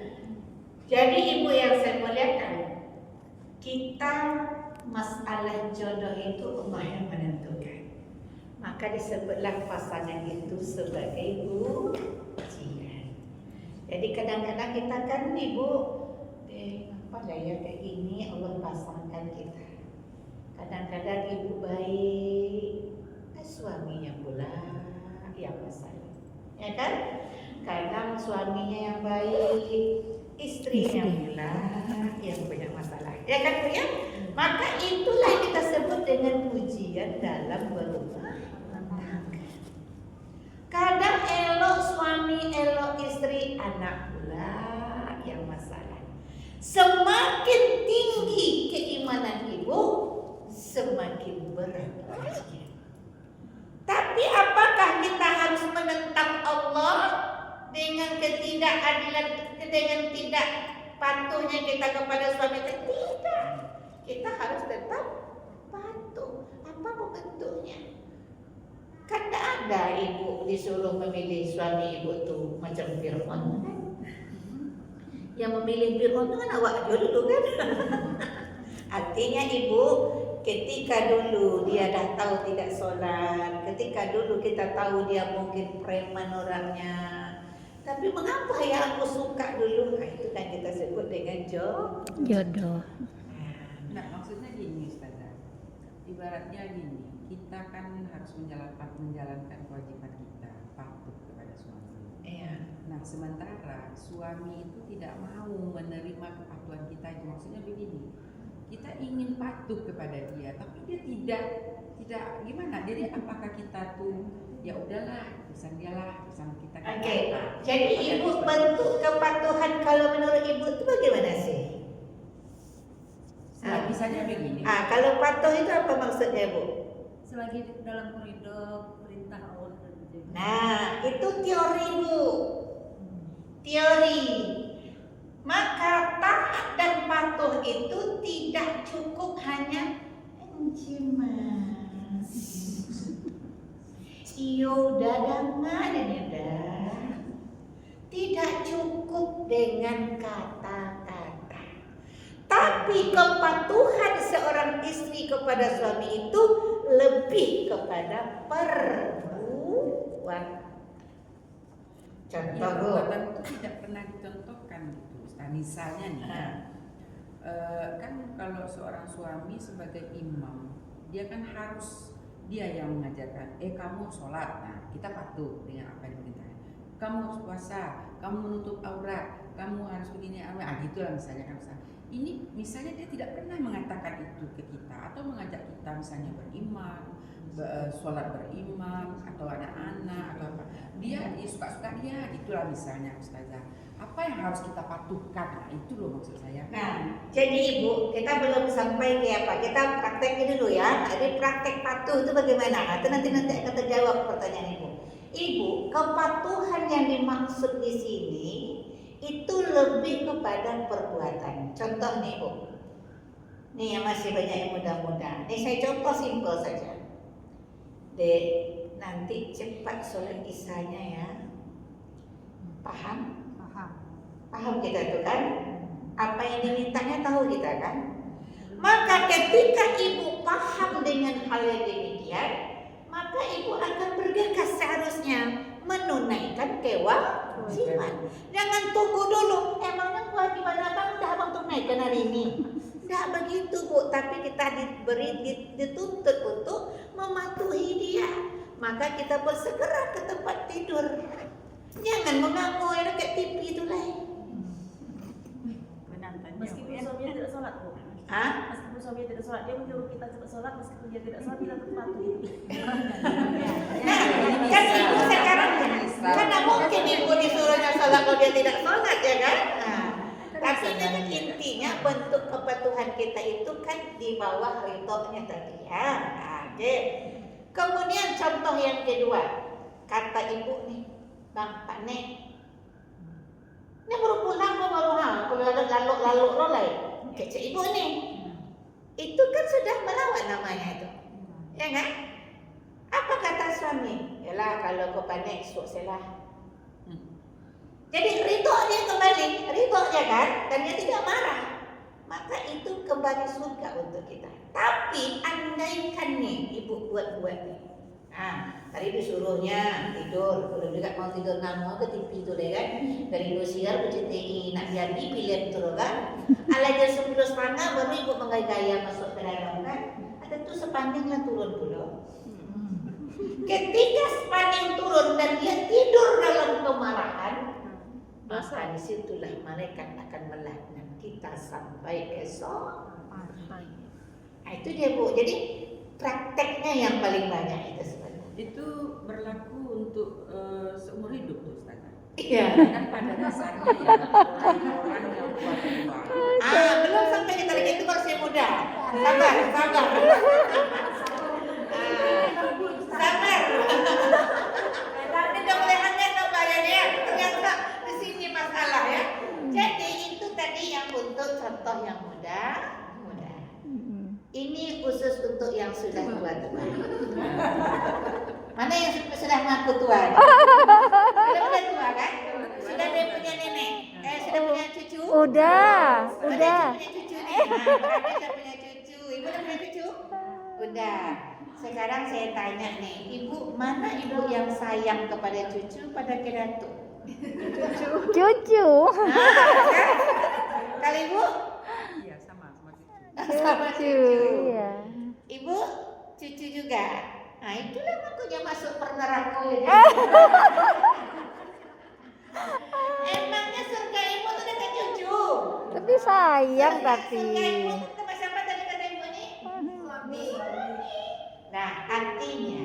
Jadi ibu yang saya muliakan, kita masalah jodoh itu Allah yang menentukan. Maka disebutlah pasangan itu sebagai ujian. Jadi kadang-kadang kita kan ibu, apa daya kayak gini Allah pasangkan kita. Kadang-kadang ibu baik, suaminya pula yang masalah, ya kan? Kadang suaminya yang baik, istrinya pula yang banyak masalah, ya kan Bu ya? Maka itulah yang kita sebut dengan ujian dalam berumah tangga. Kadang elok suami, elok istri, anak pula yang masalah. Semakin tinggi keimanan ibu, semakin berat ujian. Tapi apakah kita harus menentang Allah dengan ketidakadilan, dengan tidak patuhnya kita kepada suami? Tidak. Kita harus tetap patuh. Apa bentuknya? Kan tidak ada ibu disuruh memilih suami ibu tuh macam Fir'aun kan? Yang memilih Fir'aun itu kan awak dulu kan? Artinya ibu, ketika dulu dia dah tahu tidak sholat, ketika dulu kita tahu dia mungkin preman orangnya, tapi mengapa ya aku suka dulu? Nah, itu kan kita sebut dengan Jodoh. Nah maksudnya gini Ustazah, ibaratnya gini, kita kan harus menjalankan kewajiban kita, patuh kepada suami. Iya. Nah sementara suami itu tidak mau menerima kepatuhan kita, itu maksudnya begini, kita ingin patuh kepada dia, tapi dia tidak gimana? Jadi apakah kita tuh ya udahlah, urusan dia lah, urusan kita. Oke. Jadi ibu bentuk kepatuhan kalau menurut ibu itu bagaimana sih? Misalnya begini. Kalau patuh itu apa maksudnya Bu? Selagi dalam koridor perintah Allah. Nah, itu teori Bu. Teori. Maka taat dan patuh itu tidak cukup hanya enjimas. Iyo dadangan ya dah. Tidak cukup dengan kata-kata. Tapi kepatuhan seorang istri kepada suami itu lebih kepada perbuatan. Contoh Perbuatan itu tidak pernah dicontohkan gitu. Nah, misalnya nih, kan kalau seorang suami sebagai imam, dia kan harus dia yang mengajarkan. Kamu sholat, nah kita patuh dengan apa yang diperintahkan. Kamu harus puasa, kamu menutup aurat, kamu harus begini, gitulah misalnya kan. Ini misalnya dia tidak pernah mengatakan itu ke kita atau mengajak kita misalnya berimam, sholat berimam atau anak-anak atau apa. Dia suka-suka dia, gitulah misalnya Ustazah. Apa yang harus kita patuhkan? Nah, itu loh maksud saya. Nah, jadi Ibu, kita belum sampai ke apa? Kita prakteknya dulu ya. Jadi praktek patuh itu bagaimana? Itu nanti akan terjawab pertanyaan Ibu. Ibu, kepatuhan yang dimaksud di sini itu lebih kepada perbuatan. Contoh nih Bu, nih yang masih banyak yang muda-muda. Nih saya contoh simpel saja. Dek, nanti cepat sholat isanya ya. Paham? Paham kita tuh kan? Apa yang dimintanya tahu kita kan? Maka ketika ibu paham dengan hal yang demikian, maka ibu akan bergegas seharusnya menunaikan kewajiban. Jangan tunggu dulu, emangnya kewajiban abang udah abang tunaikan hari ini? Tidak begitu Bu, tapi kita dituntut untuk mematuhi dia. Maka kita bersegera ke tempat tidur. Jangan mengamuk kayak TV itu lah. Meskipun suaminya tidak sholat Bu. Meskipun suaminya tidak sholat, dia menyuruh kita cepat sholat. Meskipun dia tidak sholat, kita tetap patuh. Kan ibu sekarang karena mungkin ibu disuruhnya sholat kalau dia tidak sholat ya kan? Tapi kan intinya bentuk kepatuhan kita itu kan di bawah ridhonya tadi ya. Oke. Kemudian contoh yang kedua, kata ibu nih, Bang Pak Nek, Ini baru pulang baru kalau ada lalu rolai. Kecil ibu nih. Itu kan sudah melawan namanya itu. Ya kan? Apa kata suami? Yalah kalau kau panik esok salah. Jadi ridho dia kembali, ridho dia kan, dan dia tidak marah. Maka itu kembali surga untuk kita. Tapi andaikan nih ibu buat nih. Tadi disuruhnya tidur, kalau juga mau tidur namo ke TV itu deh kan. Dari Indosiar ke CTI nak jadi pilih betul kan. Ala jam 10.30 baru ibu menggaya masuk ke dalam kan. Ada tuh sepandingnya turun dulu. Ketika sepanding turun dan dia tidur dalam kemarahan, maka disitulah malaikat akan melaknat kita sampai esok. Itu dia Bu. Jadi prakteknya yang paling banyak itu sebenarnya. Itu berlaku untuk seumur hidup tuh Ustazah. Iya. Kan pada dasarnya ya orang yang tua-tua. Belum sampai kita lagi itu masih muda. Sabar. Sabar. Ini udah mulai hangat Mbak ya. Ternyata di sini masalah ya. Jadi itu tadi yang untuk contoh yang muda. Ini khusus untuk yang sudah tua-tua. Mana yang sudah mengaku tua? Sudah tua kan? Sudah dia punya nenek? Sudah punya cucu? Udah. Punya cucu nih. Sudah punya cucu. Ibu udah punya cucu? Udah. Sekarang saya tanya nih, ibu mana ibu yang sayang kepada cucu pada kedatu? Cucu. Kalau ibu? Iya sama cucu. Sama Cucu. Iya. Ibu cucu juga. Nah itulah makanya masuk neraka ya. Emangnya surga ibu tuh dekat cucu. Tapi sayang tapi. Surga ibu tuh siapa tadi kata ibu nih? Suami. Nah artinya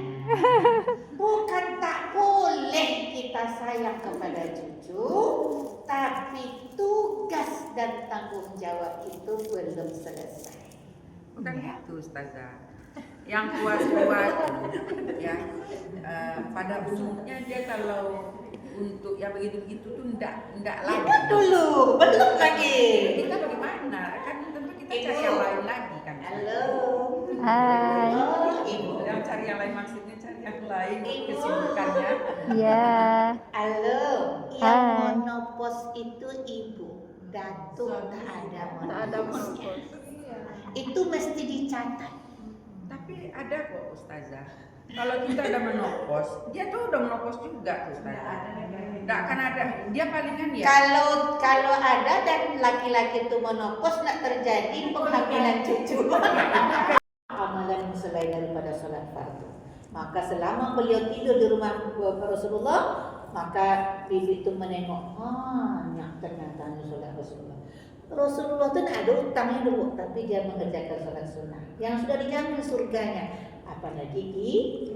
bukan tak boleh kita sayang kepada cucu, tapi tugas dan tanggung jawab itu belum selesai. Bukan itu Ustazah. Yang kuat-kuat ya pada umumnya dia kalau untuk yang begitu-begitu tuh enggak lagi. Itu dulu, belum lagi. Kita bagaimana? Kan tentu kita cari yang lain lagi kan. Halo. Hai. Ibu. Yang cari yang lain maksudnya cari yang lain kesibukannya. Iya. Halo. Yang Hai. monopos itu ibu. Datuk tak ada monoposnya. Itu mesti dicatat. Tapi ada kok Ustazah. Kalau kita ada menopos, dia tuh udah menopos juga Ustazah. Enggak akan ada. Dia palingan ya. Kalau ada dan laki-laki itu menopos nak terjadi penghamilan cucu. Amalan selain daripada sholat fardu. Maka selama beliau tidur di rumah Rasulullah, maka bibi itu menengok, ternyata sholat Rasulullah. Rasulullah itu ada utangnya dulu, tapi dia mengerjakan sholat sunnah yang sudah dijamin surganya. Apalagi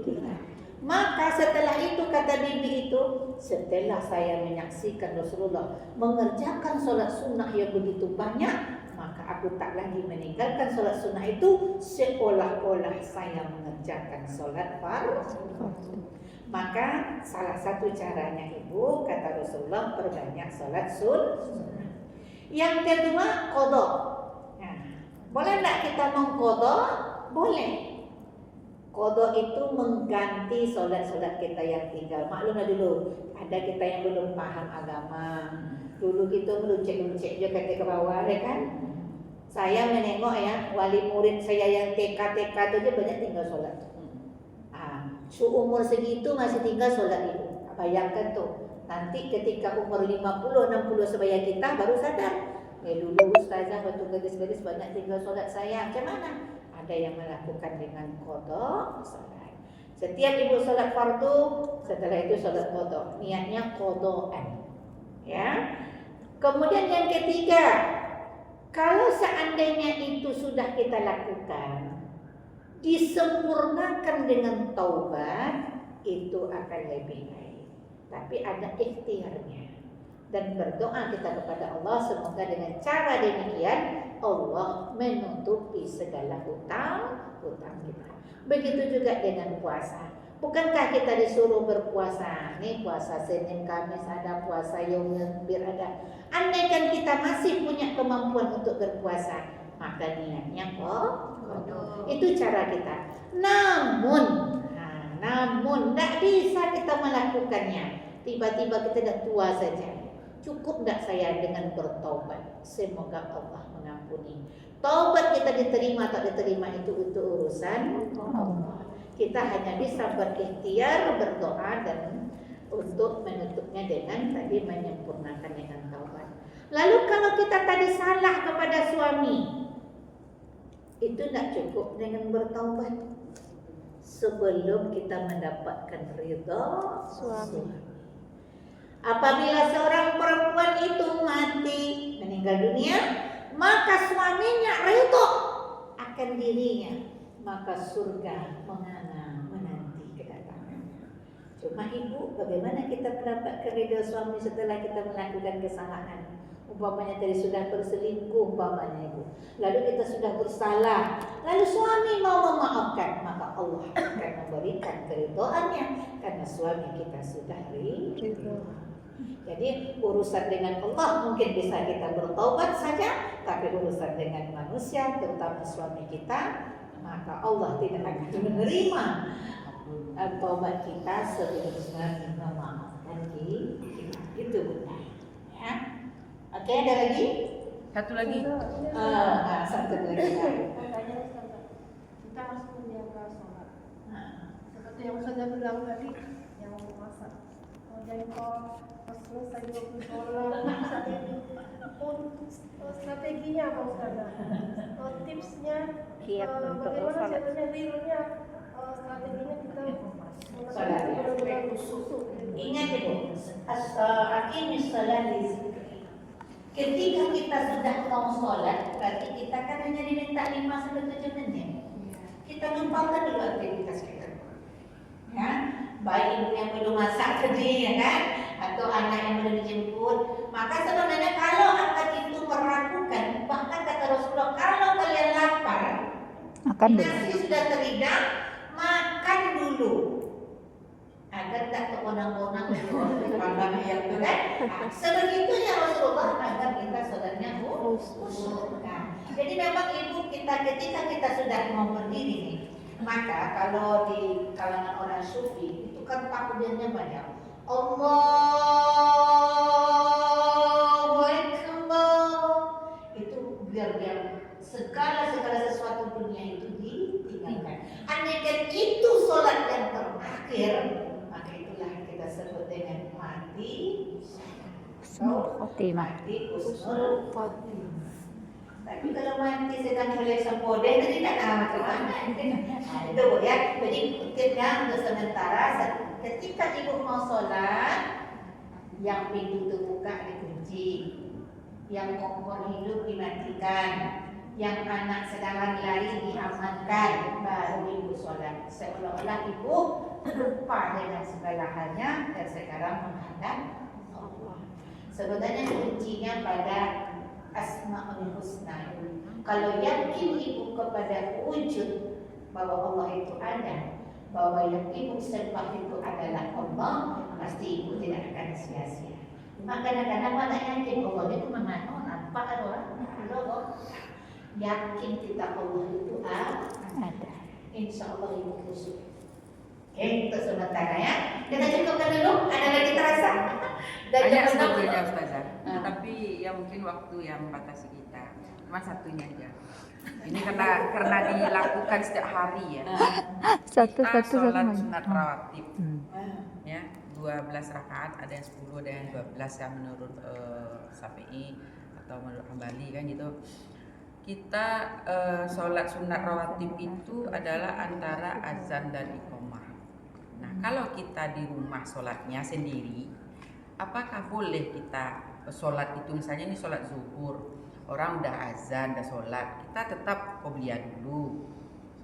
kita. Maka setelah itu kata bibi itu, setelah saya menyaksikan Rasulullah mengerjakan sholat sunnah yang begitu banyak, maka aku tak lagi meninggalkan sholat sunnah itu seolah-olah saya mengerjakan sholat fardu. Maka salah satu caranya ibu kata Rasulullah perbanyak sholat sunnah. Yang kedua qadha. Nah, boleh tak kita mengqadha? Boleh. Qadha itu mengganti solat-solat kita yang tinggal. Maklumlah dulu, ada kita yang belum paham agama. Dulu kita meluncek-luncek je kaki ke bawah, ya kan? Saya menengok ya, wali murid saya yang TK-TK tu je banyak tinggal solat. Seumur segitu masih tinggal solat ibu. Bayangkan tu. Nanti ketika umur 50-60 sebaya kita baru sadar. Dulu ustazah waktu gadis-gadis banyak tinggal solat saya. Macam mana? Ada yang melakukan dengan qadha solat. Setiap ibu solat fardu, setelah itu solat qadha. Niatnya qadhaan. Ya. Kemudian yang ketiga, kalau seandainya itu sudah kita lakukan, disempurnakan dengan taubat, itu akan lebih baik. Tapi ada ikhtiarnya. Dan berdoa kita kepada Allah semoga dengan cara demikian Allah menutupi segala hutang kita. Begitu juga dengan puasa. Bukankah kita disuruh berpuasa? Nih puasa Senin, Kamis ada, puasa Yaumul Bir ada. Andaikan kita masih punya kemampuan untuk berpuasa, maka niatnya kok itu cara kita. Namun tidak bisa kita melakukannya. Tiba-tiba kita dah tua saja. Cukup tidak saya dengan bertaubat? Semoga Allah mengampuni. Taubat kita diterima atau diterima itu untuk urusan Allah. Kita hanya bisa berikhtiar, berdoa dan untuk menutupnya dengan tadi menyempurnakan dengan taubat. Lalu kalau kita tadi salah kepada suami, itu tidak cukup dengan bertaubat. Sebelum kita mendapatkan ridha suami. Apabila seorang perempuan itu mati, meninggal dunia, maka suaminya ridha akan dirinya, maka surga menanti kedatangannya. Cuma ibu, bagaimana kita mendapatkan ridha suami setelah kita melakukan kesalahan? Umpamanya tadi sudah berselingkuh, umpamanya ibu, lalu kita sudah bersalah, lalu suami mau memaafkan, maka Allah akan memberikan keridhaannya karena suami kita sudah ridha. Jadi urusan dengan Allah mungkin bisa kita bertaubat saja, tapi urusan dengan manusia, terutama suami kita, maka Allah tidak akan menerima taubat kita sebelum memaafkan kita. Itu benar. Ya. Oke, ada lagi? Satu lagi. Satu lagi. Makanya kita harus menjaga sholat. Seperti yang Ustazah bilang tadi, yang mau masak. Jadi kalau selesai 20 sholat, strateginya apa Ustazah? Tipsnya, bagaimana sebenarnya realnya strateginya kita benar-benar khusyuk. Ingat ibu, aqimis shalah li zikri. Ketika kita sudah mau sholat, berarti kita kan hanya diminta 5-7 menit. Kita lupakan dulu aktivitas kita. Ya, baik ibu yang belum masak tadi, ya kan, atau anak yang belum dijemput. Maka sebenarnya kalau akan itu meragukan, bahkan kata Rasulullah, kalau kalian lapar, Makan dulu. nasi sudah terhidang, makan dulu. Agar tak terkonang-konang pada yang kan. Sebegitunya Rasulullah agar kita saudaranya khusyuk. Jadi memang ibu kita ketika kita sudah mau berdiri nih, maka kalau di kalangan orang sufi itu kan takbirnya banyak. Allahu Akbar. Itu biar segala sesuatu dunia itu ditinggalkan. Andaikan itu sholat yang terakhir, maka itulah kita sebut dengan mati Khotimah. husnul khotimah. Tapi kalau mati sedang boleh sempodeh itu tidak macam mana. Itu ya. Jadi kita untuk sementara ketika ibu mau sholat, yang pintu terbuka dikunci, yang kompor hidup dimatikan, yang anak sedang lari diamankan, baru ibu sholat. Seolah-olah ibu lupa dengan segala halnya dan sekarang menghadap Allah. Sebenarnya kuncinya pada Asmaul Husna. Kalau yakin ibu kepada wujud bahwa Allah itu ada, bahwa yang ibu sembah itu adalah Allah, pasti ibu tidak akan sia-sia. Maka kadang-kadang mana yakin Allah itu mana? Apa Allah? Yakin kita Allah itu ada. Insya Allah ibu khusyuk. Oke, itu sementara ya. Kita cukupkan dulu. Ada lagi terasa? Banyak sebetulnya Ustazah, tapi ya mungkin waktu yang membatasi kita. Cuma satunya aja. Ini karena dilakukan setiap hari ya. Kita sholat sunat rawatib, ya 12 rakaat, ada yang 10, ada yang 12 yang menurut Syafi'i atau menurut Hambali kan gitu. Kita sholat sunat rawatib itu adalah antara azan dan iqamah. Nah, kalau kita di rumah sholatnya sendiri, apakah boleh kita sholat itu, misalnya ini sholat zuhur, orang udah azan, udah sholat, kita tetap qobliyah dulu,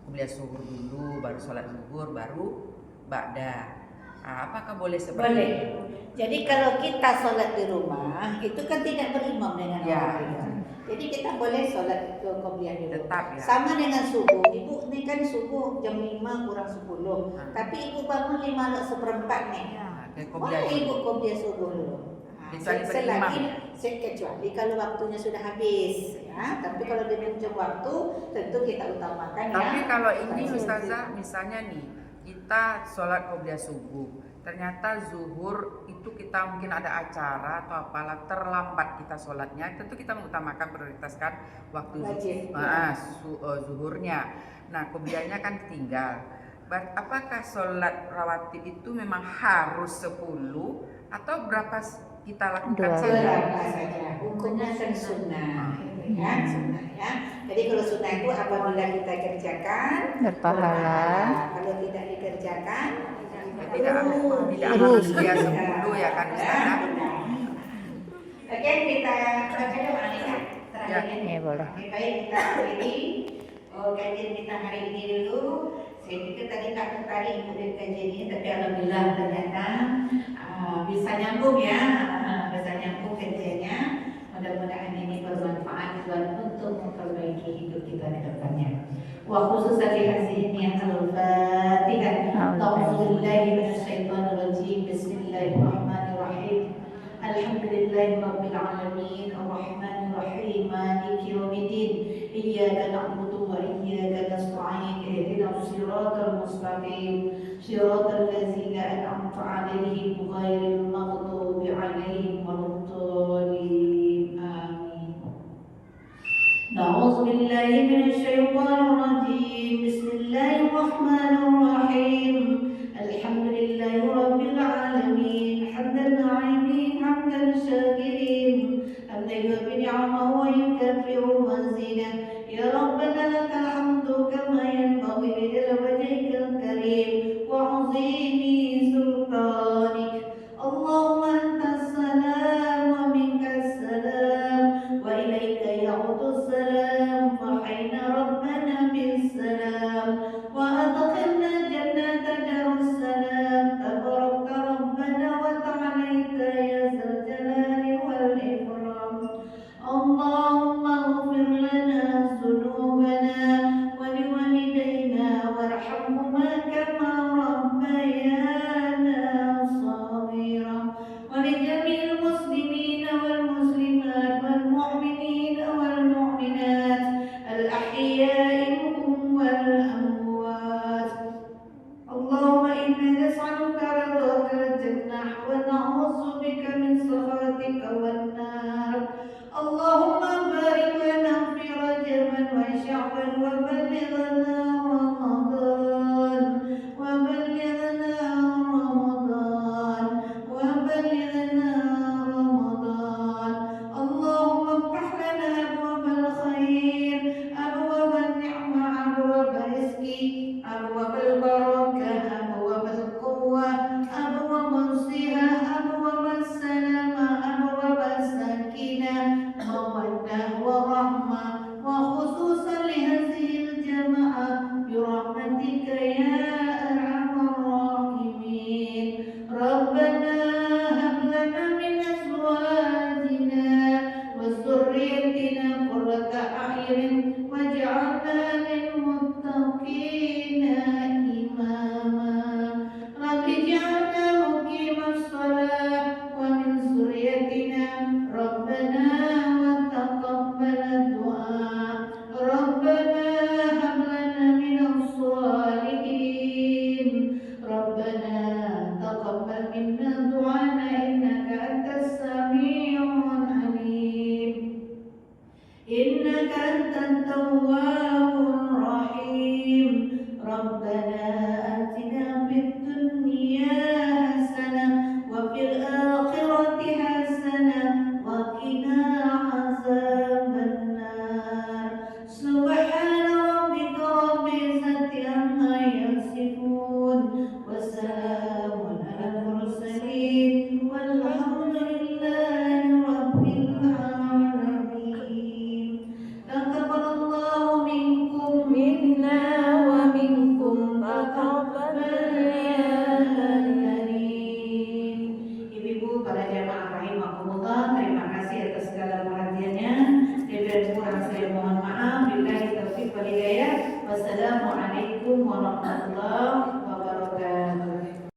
qobliyah zuhur dulu, baru sholat zuhur, baru ba'da. Apakah boleh seperti Boleh. itu? Jadi kalau kita sholat di rumah, itu kan tidak berimam dengan orang lain. Jadi kita boleh sholat ke qobliyah dulu. Tetap ya. Sama dengan subuh. Ibu ini kan subuh jam 5 kurang 10. Tapi ibu bangun 5:04 nih. Kayak qobliyah Boleh dulu. ibu qobliyah subuh dulu. Kecuali Selagi berimam. kecuali kalau waktunya sudah habis ya. Tapi kalau di ujung waktu tentu kita utamakan ya. Tapi kalau ini Ustazah misalnya nih kita sholat qobliyah subuh, ternyata zuhur itu kita mungkin ada acara atau apalah terlambat kita sholatnya, tentu kita mengutamakan prioritaskan waktu Wajib. zuhurnya. Nah qobliyahnya kan tinggal. Apakah sholat rawatib itu memang harus 10 atau berapa kita lakukan Dua. saja? Berapa saja. Hukumnya kan sunnah, ya, sunnah ya. Jadi kalau sunnah itu apabila kita kerjakan Berpahala. Kalau tidak dikerjakan Tidak harus dia 10 ya kan Ustazah? Oke, kita baca doa nih ya. Ya. Ya, boleh. Oke, baik kita akhiri kajian kita hari ini dulu. Saya pikir tadi tak tertarik untuk kajian ini, tapi alhamdulillah ternyata bisa nyambung ya, bisa nyambung kajiannya. Mudah-mudahan ini bermanfaat dan untuk memperbaiki hidup kita ke depannya. Wa khususan di hadis ini al-Fatihah. A'udzubillahi minasyaitonir rajim. Bismillahirrahmanirrahim. Alhamdulillahi rabbil alamin. Arrahmanir rahim. Maliki yaumiddin. Iyyaka na'budu wa iyyaka nasta'in. Ihdinas siratal mustaqim. Siratal ladzina an'amta 'alaihim ghairil maghdubi 'alaihim waladdallin. Amin. Na'udzu billahi minasy syaithanir rajim. Bismillahirrahmanirrahim. Alhamdulillahi rabbil alamin. Hamdan 'alimin, hamdan syakirin. Hamdan yuwaffi ni'amahu wa yukaffiru mazidah. Ya Rabbana lakal hamdu kama yanbaghi li jalali wajhikal karim wa 'azimi sultanik. Allahumma antas salam wa minkas salam wa ilaika ya'udus salam wa hayna rabbana bis salam wa adkhilna jannata darus salam tabarakta rabbana wa ta'alaita ya zal jalali wal ikram. Allahumma ighfir lana dhunubana wa liwalidayna warhamhuma kama rabbayana shaghira wa lijami'il muslimina wal muslimat wal mu'minina wal mu'minat al ahya'i minhum wal amwat. Allahumma inna nas'aluka ridhakal jannah wa na'udzu bika min sakhatika wan nar. Allahumma barik lana fi Rajab wa Sya'ban wa ballighna Ramadan wa ballighna Ramadan wa ballighna Ramadan. Allahumma iftah lana abwabal khair, abwabal ni'mah, abwabal rizqi, abwabal barakah, abwabal quwwah, abwabal sihah, abwabal salamah, abwabal sakinah, mawaddah wa rahmah, wa khususan li hadhil jamaah bi rahmatika ya arhamar rahimin. Rabbana hab lana min azwajina wa dhurriyyatina qurrata a'yunin waj'alna lil muttaqina imama. Rabbi ij'alna muqimas shalah wa min dhurriyyatina rabbana wa taqabbal du'a. Rabbana hab lana minas shalihin. Rabbana taqabbal minna du'ana innaka antas sami'ul alim. Innaka antat tawwab